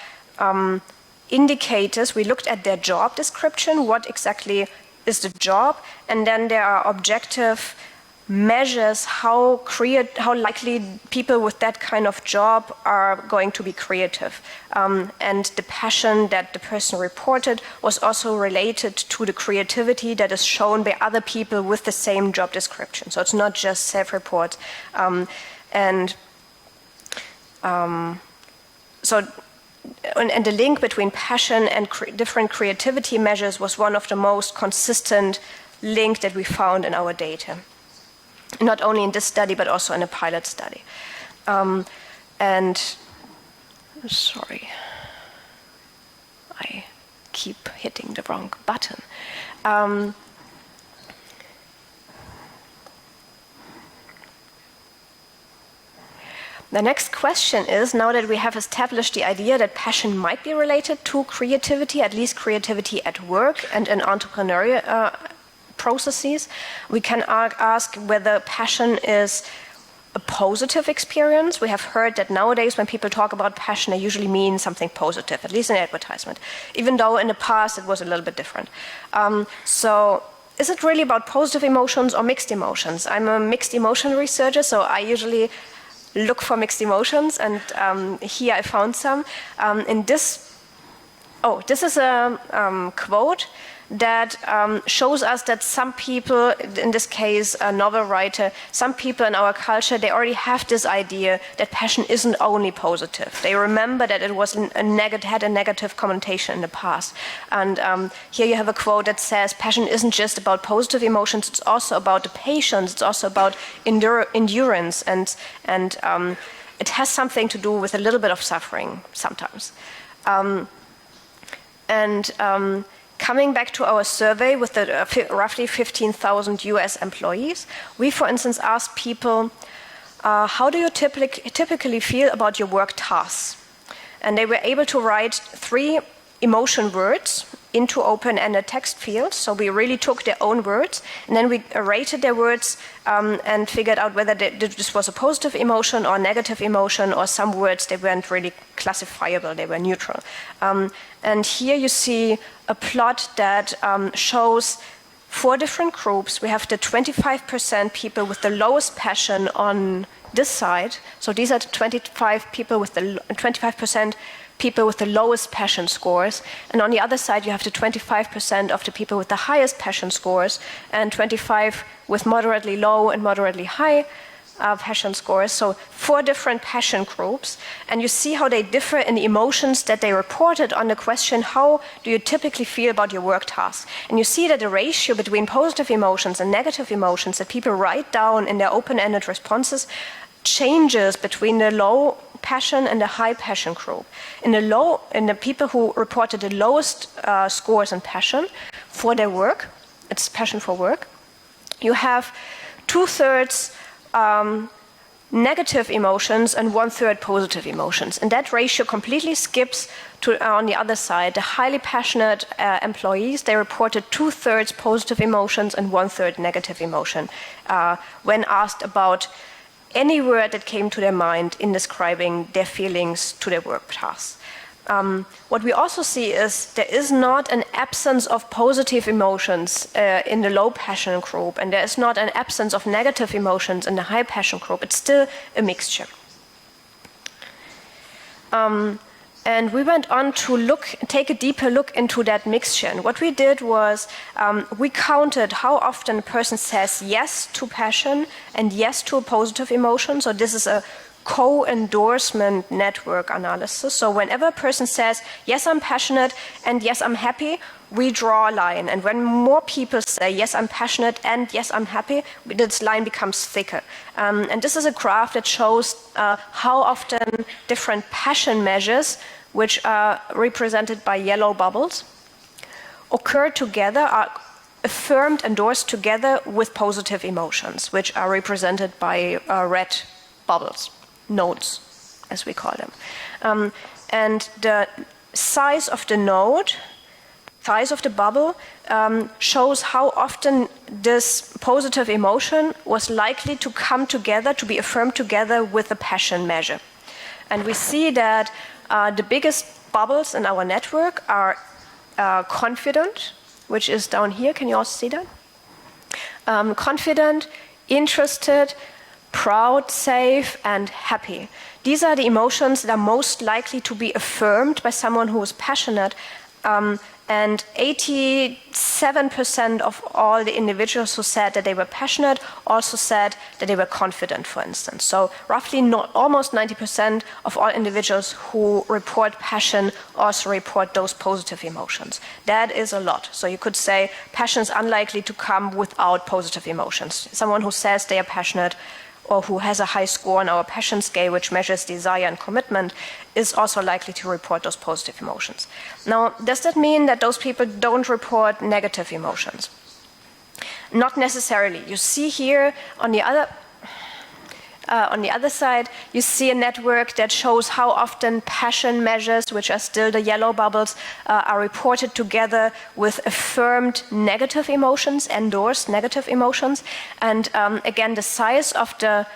indicators. We looked at their job description, what exactly is the job, and then there are objective measures how likely people with that kind of job are going to be creative. And the passion that the person reported was also related to the creativity that is shown by other people with the same job description. So it's not just self-report. And the link between passion and different creativity measures was one of the most consistent links that we found in our data. Not only in this study, but also in a pilot study. Sorry, I keep hitting the wrong button. The next question is, now that we have established the idea that passion might be related to creativity, at least creativity at work and in entrepreneurial processes, we can ask whether passion is a positive experience. We have heard that nowadays when people talk about passion, they usually mean something positive, at least in advertisement, even though in the past it was a little bit different. So is it really about positive emotions or mixed emotions? I'm a mixed emotion researcher, so I usually look for mixed emotions, and here I found some. This is a quote that shows us that some people, in this case a novel writer, some people in our culture, they already have this idea that passion isn't only positive. They remember that it was had a negative connotation in the past. And here you have a quote that says, passion isn't just about positive emotions, it's also about the patience, it's also about endurance, and it has something to do with a little bit of suffering sometimes. Coming back to our survey with the roughly 15,000 US employees, we, for instance, asked people, how do you typically feel about your work tasks? And they were able to write 3 emotion words into open-ended text fields. So we really took their own words, and then we rated their words and figured out whether this was a positive emotion or negative emotion, or some words they weren't really classifiable, they were neutral. And here you see a plot that shows 4 different groups. We have the 25% people with the lowest passion on this side. So these are the 25% people with the lowest passion scores. And on the other side, you have the 25% of the people with the highest passion scores, and 25 with moderately low and moderately high passion scores. So 4 different passion groups. And you see how they differ in the emotions that they reported on the question, how do you typically feel about your work task? And you see that the ratio between positive emotions and negative emotions that people write down in their open-ended responses changes between the low passion and the high passion group. In the people who reported the lowest scores in passion for their work, it's passion for work, you have 2/3 negative emotions and 1/3 positive emotions. And that ratio completely skips to, on the other side, the highly passionate employees. They reported 2/3 positive emotions and 1/3 negative emotion when asked about any word that came to their mind in describing their feelings to their work tasks. What we also see is there is not an absence of positive emotions in the low passion group, and there is not an absence of negative emotions in the high passion group. It's still a mixture. And we went on to take a deeper look into that mixture. And what we did was we counted how often a person says yes to passion and yes to a positive emotion. So this is a co-endorsement network analysis. So whenever a person says, yes, I'm passionate and yes, I'm happy, we draw a line. And when more people say, yes, I'm passionate and yes, I'm happy, this line becomes thicker. And this is a graph that shows how often different passion measures, which are represented by yellow bubbles, occur together, are affirmed, endorsed together with positive emotions, which are represented by red bubbles, nodes, as we call them. And the size of the node, size of the bubble, shows how often this positive emotion was likely to come together, to be affirmed together with a passion measure. And we see that the biggest bubbles in our network are confident, which is down here. Can you also see that? Confident, interested, proud, safe, and happy. These are the emotions that are most likely to be affirmed by someone who is passionate. And 87% of all the individuals who said that they were passionate also said that they were confident, for instance. So roughly almost 90% of all individuals who report passion also report those positive emotions. That is a lot. So you could say passion is unlikely to come without positive emotions. Someone who says they are passionate or who has a high score on our passion scale, which measures desire and commitment, is also likely to report those positive emotions. Now, does that mean that those people don't report negative emotions? Not necessarily. You see here on the other side, you see a network that shows how often passion measures, which are still the yellow bubbles, are reported together with affirmed negative emotions, endorsed negative emotions. And again, the size of the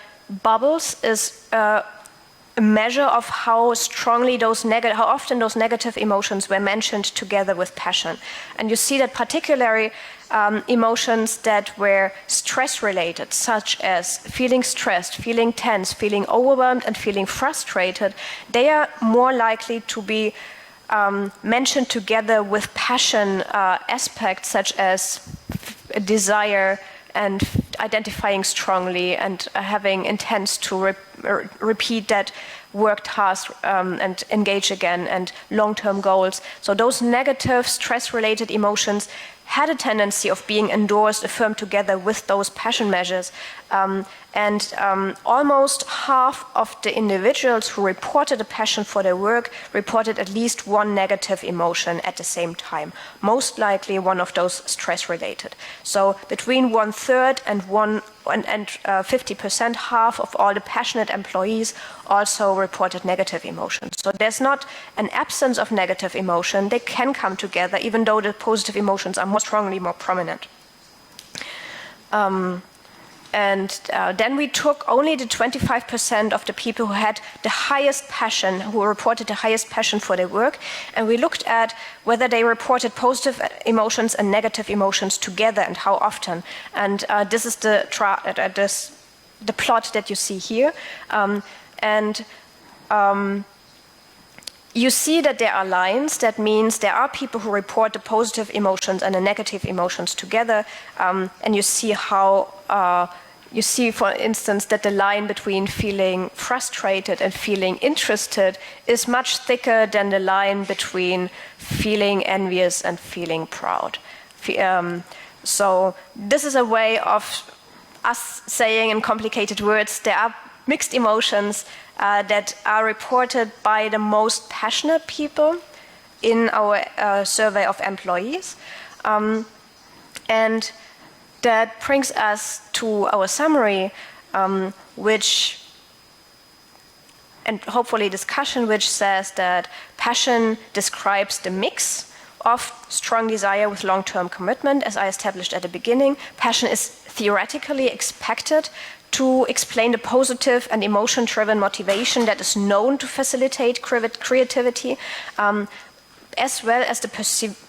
bubbles is a measure of how strongly how often those negative emotions were mentioned together with passion. And you see that particularly emotions that were stress-related, such as feeling stressed, feeling tense, feeling overwhelmed, and feeling frustrated, they are more likely to be mentioned together with passion aspects such as desire and identifying strongly and having intents to repeat that work task and engage again, and long-term goals. So those negative stress-related emotions had a tendency of being endorsed, affirmed together with those passion measures. And almost half of the individuals who reported a passion for their work reported at least one negative emotion at the same time, most likely one of those stress-related. So between 1/3 and 50%, half of all the passionate employees also reported negative emotions. So there's not an absence of negative emotion. They can come together, even though the positive emotions are more strongly more prominent. Then we took only the 25% of the people who had the highest passion, who reported the highest passion for their work, and we looked at whether they reported positive emotions and negative emotions together and how often. And this is the plot that you see here. You see that there are lines. That means there are people who report the positive emotions and the negative emotions together, and you see how you see, for instance, that the line between feeling frustrated and feeling interested is much thicker than the line between feeling envious and feeling proud. So this is a way of us saying in complicated words, there are mixed emotions that are reported by the most passionate people in our survey of employees. And that brings us to our summary, which, and hopefully discussion, which says that passion describes the mix of strong desire with long-term commitment, as I established at the beginning. Passion is theoretically expected to explain the positive and emotion-driven motivation that is known to facilitate creativity, as well as the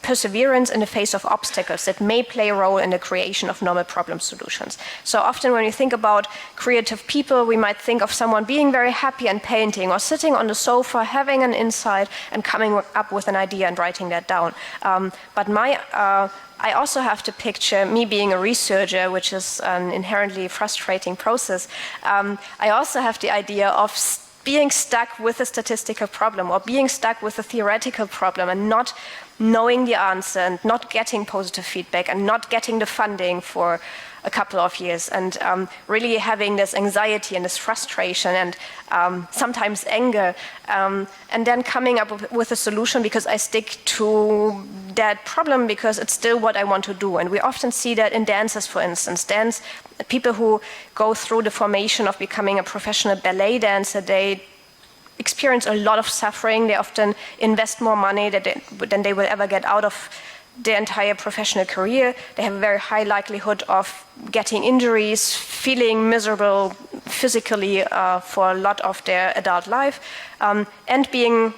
perseverance in the face of obstacles that may play a role in the creation of novel problem solutions. So often when you think about creative people, we might think of someone being very happy and painting, or sitting on the sofa, having an insight and coming up with an idea and writing that down. But I also have to picture me being a researcher, which is an inherently frustrating process. I also have the idea of being stuck with a statistical problem or being stuck with a theoretical problem and not knowing the answer and not getting positive feedback and not getting the funding for a couple of years, and really having this anxiety and this frustration and sometimes anger, and then coming up with a solution because I stick to that problem because it's still what I want to do. And we often see that in dancers, for instance. People who go through the formation of becoming a professional ballet dancer, they experience a lot of suffering. They often invest more money than they will ever get out of their entire professional career. They have a very high likelihood of getting injuries, feeling miserable physically for a lot of their adult life, and being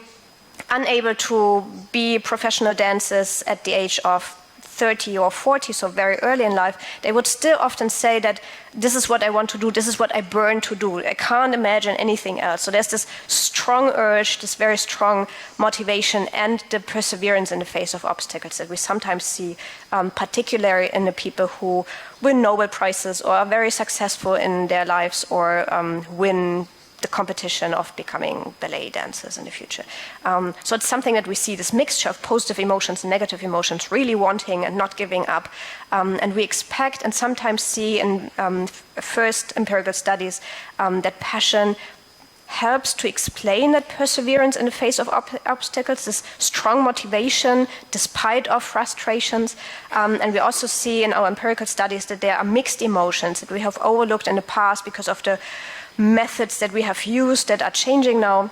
unable to be professional dancers at the age of 30 or 40, so very early in life. They would still often say that this is what I want to do, this is what I burn to do. I can't imagine anything else. So there's this strong urge, this very strong motivation, and the perseverance in the face of obstacles that we sometimes see, particularly in the people who win Nobel Prizes or are very successful in their lives or win the competition of becoming ballet dancers in the future. So it's something that we see, this mixture of positive emotions and negative emotions, really wanting and not giving up. And we expect and sometimes see in first empirical studies that passion helps to explain that perseverance in the face of obstacles, this strong motivation despite of frustrations. And we also see in our empirical studies that there are mixed emotions that we have overlooked in the past because of the methods that we have used that are changing now.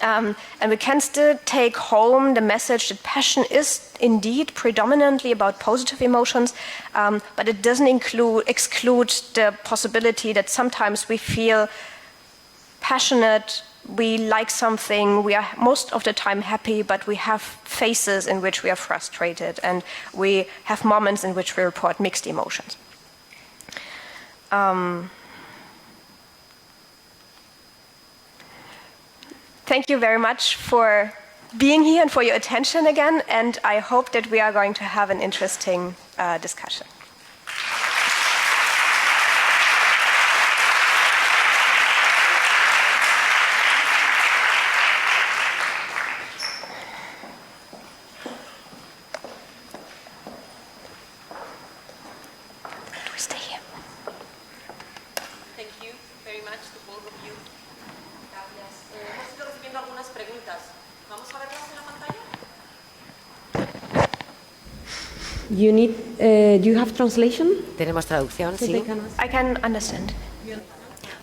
And we can still take home the message that passion is indeed predominantly about positive emotions, but it doesn't exclude the possibility that sometimes we feel passionate, we like something, we are most of the time happy, but we have phases in which we are frustrated, and we have moments in which we report mixed emotions. Thank you very much for being here and for your attention again, and I hope that we are going to have an interesting discussion. Do we stay here? Thank you. You need, do you have translation? ¿Tenemos traducción? So they Sí. can- I can understand.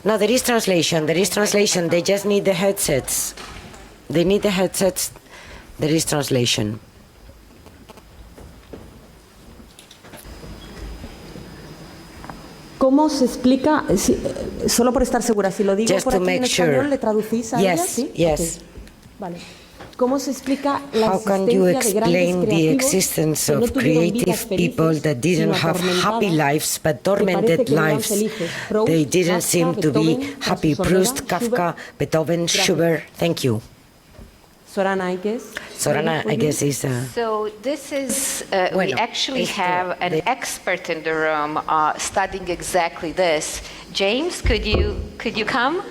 No, there is translation. There is translation. They just need the headsets. They need the headsets. There is translation. ¿Cómo se explica, solo por estar segura, si lo digo Just por to aquí en make español, sure. ¿le traducís a Yes, ella? ¿Sí? yes. Ok. Vale. ¿Cómo se explica la How can you existencia de explain grandes the creativos existence que no of tuvieron creative vidas people felices, that didn't sino have happy atormentadas, lives but que tormented parece que no eran lives? felices? Proust, They didn't Kafka, seem to be Beethoven, happy. Soledad, Proust, Kafka, Schubert. Beethoven, Gracias. Schubert. Thank you. Zorana, I guess. Zorana, I guess, is So this is, we Bueno, actually esto have an de- expert in the room studying exactly this. James, could you come?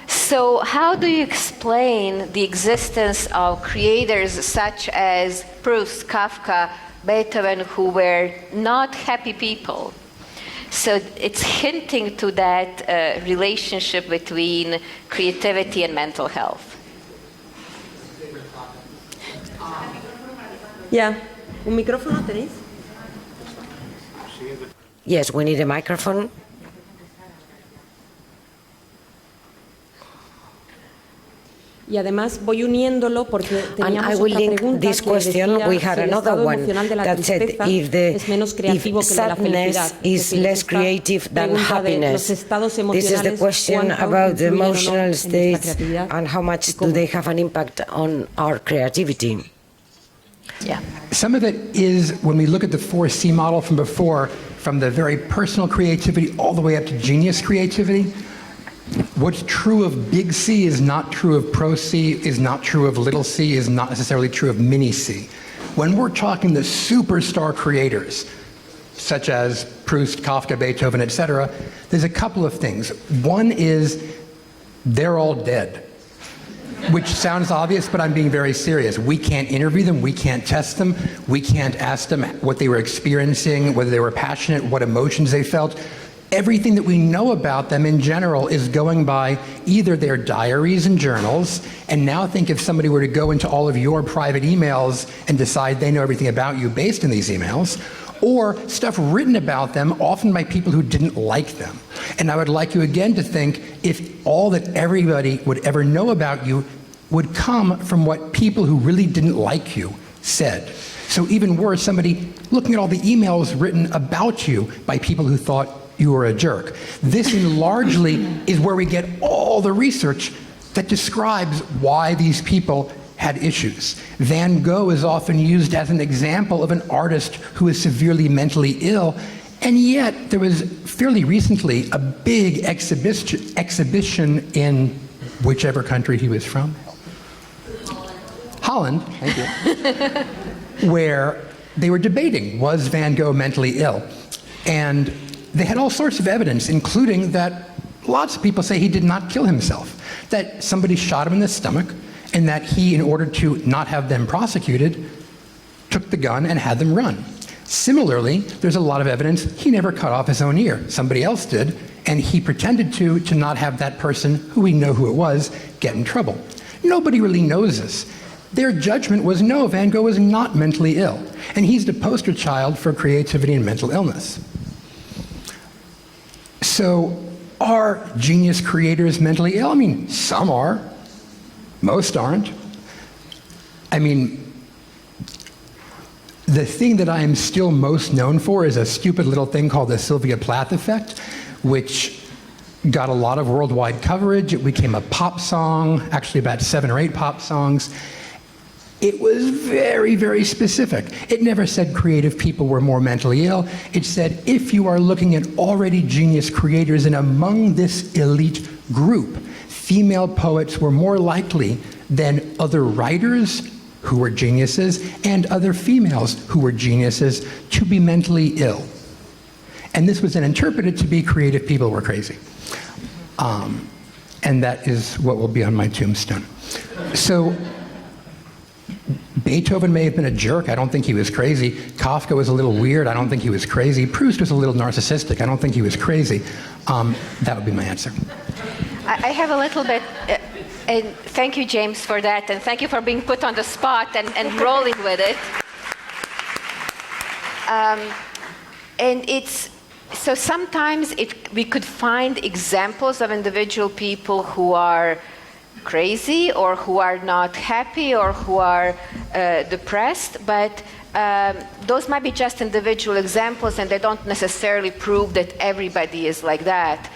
So how do you explain the existence of creators such as Proust, Kafka, Beethoven, who were not happy people? So it's hinting to that relationship between creativity and mental health. Ya. ¿Un micrófono tenéis? Yes, we need a microphone. Y además voy uniéndolo porque And teníamos I will otra link pregunta this que question. decía We had si el another estado one emocional de la that said tristeza es menos if creativo que el de la felicidad. sadness is Es decir, less esta creative than pregunta de happiness. los estados This is emocionales, the question cuánto about the influyen o no emotional en nuestra states creatividad and how y much do cómo. they have an impact on our creativity. Yeah. Some of it is when we look at the 4C model from before, from the very personal creativity all the way up to genius creativity. What's true of big C is not true of pro C, is not true of little c, is not necessarily true of mini c. When we're talking the superstar creators, such as Proust, Kafka, Beethoven, etc., there's a couple of things. One is they're all dead. Which sounds obvious, but I'm being very serious. We can't interview them, we can't test them, we can't ask them what they were experiencing, whether they were passionate, what emotions they felt. Everything that we know about them in general is going by either their diaries and journals, and now think if somebody were to go into all of your private emails and decide they know everything about you based on these emails, or stuff written about them, often by people who didn't like them. And I would like you again to think if all that everybody would ever know about you would come from what people who really didn't like you said. So even worse, somebody looking at all the emails written about you by people who thought you were a jerk. This largely is where we get all the research that describes why these people had issues. Van Gogh is often used as an example of an artist who is severely mentally ill, and yet there was fairly recently a big exhibition in whichever country he was from. Holland, thank you, where they were debating, was Van Gogh mentally ill? And they had all sorts of evidence, including that lots of people say he did not kill himself, that somebody shot him in the stomach, and that he, in order to not have them prosecuted, took the gun and had them run. Similarly, there's a lot of evidence he never cut off his own ear. Somebody else did, and he pretended to not have that person, who we know who it was, get in trouble. Nobody really knows this. Their judgment was no, Van Gogh was not mentally ill, and he's the poster child for creativity and mental illness. So, are genius creators mentally ill? I mean, some are. Most aren't. I mean, the thing that I am still most known for is a stupid little thing called the Sylvia Plath effect, which got a lot of worldwide coverage. It became a pop song, actually about 7 or 8 pop songs. It was very, very specific. It never said creative people were more mentally ill. It said if you are looking at already genius creators, and among this elite group, female poets were more likely than other writers who were geniuses and other females who were geniuses to be mentally ill. And this was then interpreted to be creative people were crazy. And that is what will be on my tombstone. So Beethoven may have been a jerk. I don't think he was crazy. Kafka was a little weird. I don't think he was crazy. Proust was a little narcissistic. I don't think he was crazy. That would be my answer. I have a little bit, and thank you, James, for that, and thank you for being put on the spot and rolling with it. And it's, so sometimes we could find examples of individual people who are crazy or who are not happy or who are depressed, but those might be just individual examples and they don't necessarily prove that everybody is like that.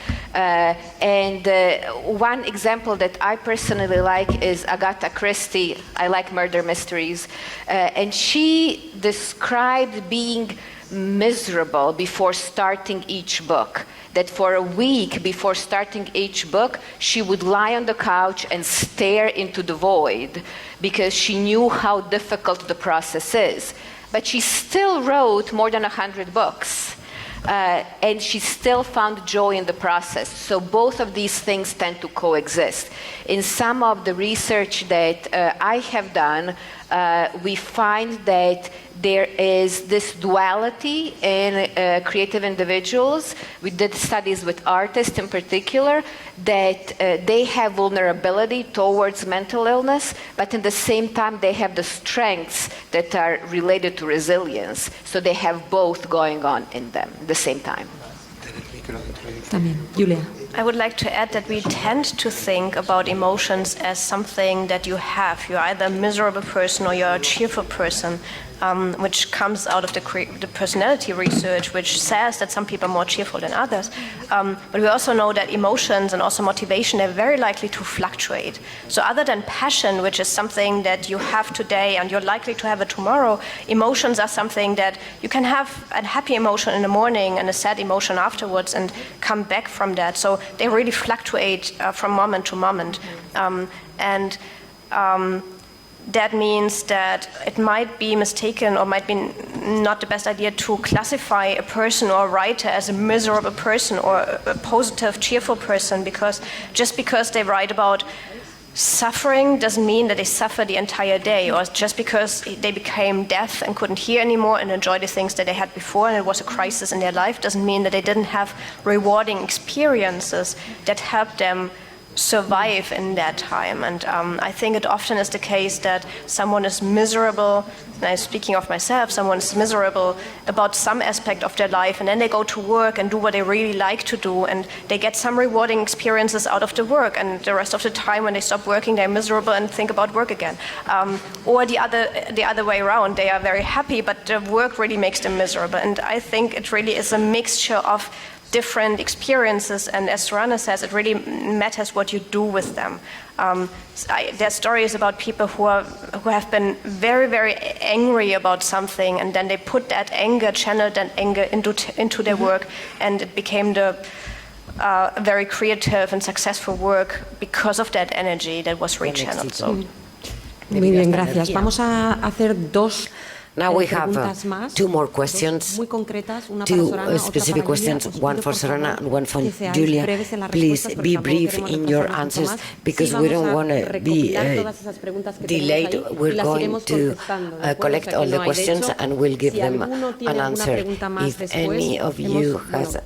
One example that I personally like is Agatha Christie. I like murder mysteries. And she described being miserable before starting each book. That for a week before starting each book, she would lie on the couch and stare into the void because she knew how difficult the process is. But she still wrote more than 100 books. And she still found joy in the process. So both of these things tend to coexist. In some of the research that I have done, we find that there is this duality in creative individuals. We did studies with artists in particular, that they have vulnerability towards mental illness, but in the same time they have the strengths that are related to resilience. So they have both going on in them at the same time. También, Julia. I would like to add that we tend to think about emotions as something that you have. You're either a miserable person or you're a cheerful person, which comes out of the personality research, which says that some people are more cheerful than others. But we also know that emotions and also motivation are very likely to fluctuate. So other than passion, which is something that you have today and you're likely to have it tomorrow, emotions are something that you can have a happy emotion in the morning and a sad emotion afterwards and come back from that. So they really fluctuate from moment to moment. That means that it might be mistaken or might be not the best idea to classify a person or a writer as a miserable person or a positive, cheerful person, because just because they write about suffering doesn't mean that they suffer the entire day, or just because they became deaf and couldn't hear anymore and enjoy the things that they had before and it was a crisis in their life doesn't mean that they didn't have rewarding experiences that helped them survive in that time. And I think it often is the case that someone is miserable, and I'm speaking of myself, someone is miserable about some aspect of their life, and then they go to work and do what they really like to do, and they get some rewarding experiences out of the work, and the rest of the time when they stop working, they're miserable and think about work again. Or the other way around, they are very happy, but the work really makes them miserable. And I think it really is a mixture of different experiences, and as Zorana says, it really matters what you do with them. There are stories about people who have been very, very angry about something, and then they put that anger, channeled that anger into their work, and it became the very creative and successful work because of that energy that was rechanneled. So. Muy bien, gracias. Vamos a hacer dos. Now we have two more questions, two specific questions, one for Zorana and one for Julia. Please be brief in your answers because we don't want to be delayed. We're going to collect all the questions and we'll give them an answer. If any of you has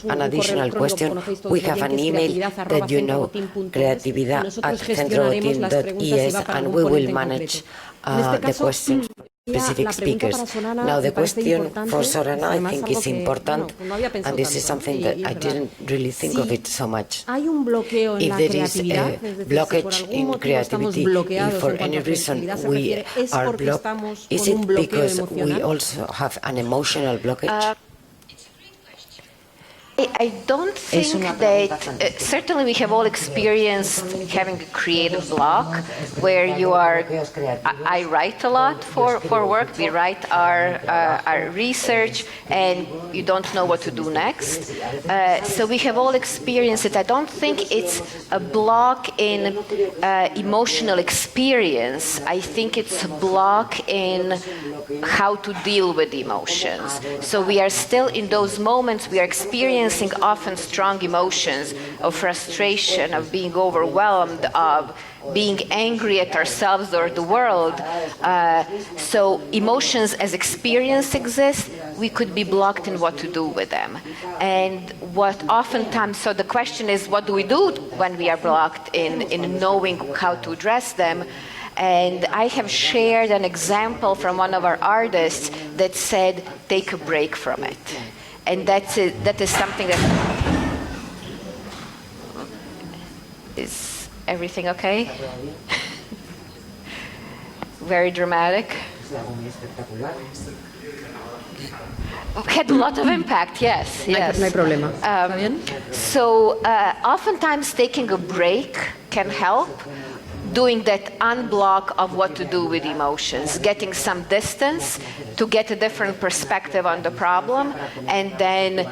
an additional question, we have an email that you know, Creatividad @centrobotin.es, and we will manage the questions. Specific speakers. Now the question for Zorana, I think is important, and this is something that I didn't really think of it so much. If there is a blockage in creativity, if for any reason we are blocked, is it because we also have an emotional blockage? I don't think that, certainly we have all experienced having a creative block where you are, I write a lot for work, we write our research and you don't know what to do next. So we have all experienced it. I don't think it's a block in emotional experience. I think it's a block in how to deal with emotions. So we are still in those moments, we are experiencing often strong emotions of frustration, of being overwhelmed, of being angry at ourselves or the world. So emotions as experience exist, we could be blocked in what to do with them. And what oftentimes, so the question is, what do we do when we are blocked in knowing how to address them? And I have shared an example from one of our artists that said, take a break from it. And that is something that... Is everything okay? Very dramatic. Had a lot of impact, yes. No hay problema. ¿Está bien? So oftentimes taking a break can help. Doing that unblock of what to do with emotions, getting some distance to get a different perspective on the problem, and then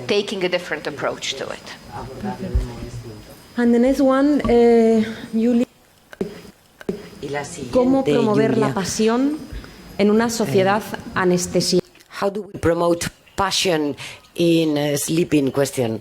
taking a different approach to it. And the next one, Julie, ¿cómo promover la pasión en una sociedad anestesiada? How do we promote passion in a sleeping question?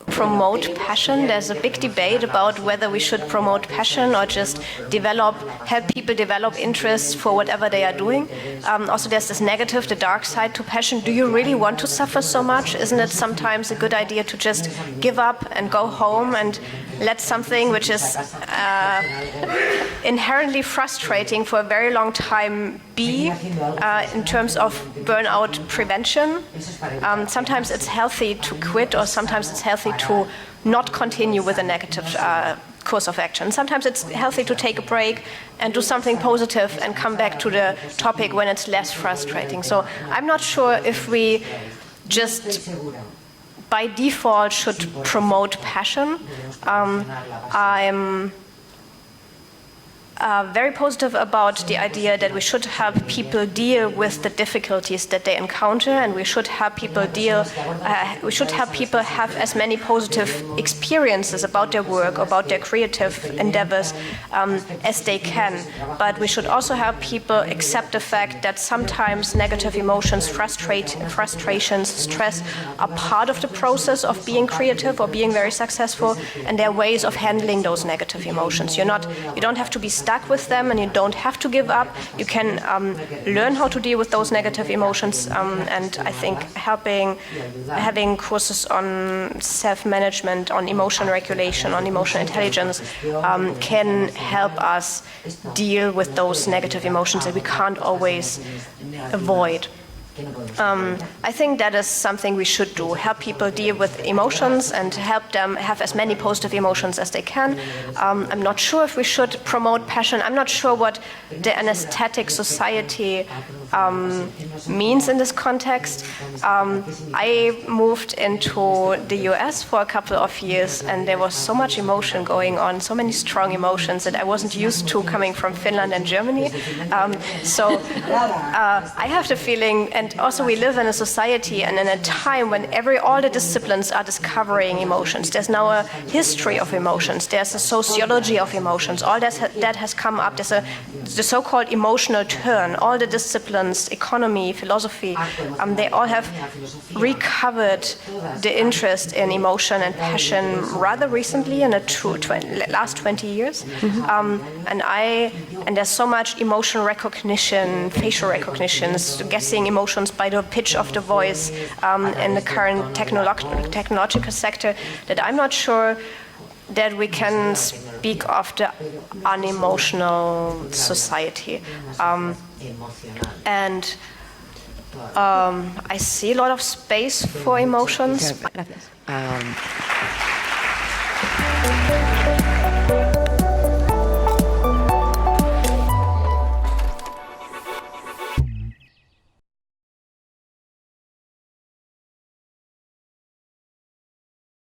Promote passion. There's a big debate about whether we should promote passion or just help people develop interests for whatever they are doing. Also, there's this negative, the dark side to passion. Do you really want to suffer so much? Isn't it sometimes a good idea to just give up and go home and let something which is inherently frustrating for a very long time be in terms of burnout prevention? Sometimes it's healthy to quit, or sometimes it's healthy to not continue with a negative course of action. Sometimes it's healthy to take a break and do something positive and come back to the topic when it's less frustrating. So I'm not sure if we just by default should promote passion. I'm very positive about the idea that we should help people deal with the difficulties that they encounter, and we should help people have as many positive experiences about their work, about their creative endeavors as they can. But we should also help people accept the fact that sometimes negative emotions, frustrations, stress are part of the process of being creative or being very successful, and there are ways of handling those negative emotions. You don't have to be stuck with them, and you don't have to give up. You can learn how to deal with those negative emotions, and I think having courses on self-management, on emotion regulation, on emotional intelligence can help us deal with those negative emotions that we can't always avoid. I think that is something we should do, help people deal with emotions and help them have as many positive emotions as they can. I'm not sure if we should promote passion. I'm not sure what the anesthetic society means in this context. I moved into the US for a couple of years, and there was so much emotion going on, so many strong emotions that I wasn't used to coming from Finland and Germany. So I have the feeling, and also we live in a society and in a time when all the disciplines are discovering emotions. There's now a history of emotions. There's a sociology of emotions. All that has come up. There's the so-called emotional turn. All the disciplines, economy, philosophy, they all have recovered the interest in emotion and passion rather recently in the last 20 years. And there's so much emotion recognition, facial recognition, guessing emotions by the pitch of the voice in the current technological sector, that I'm not sure that we can speak of the unemotional society. And I see a lot of space for emotions. Gracias.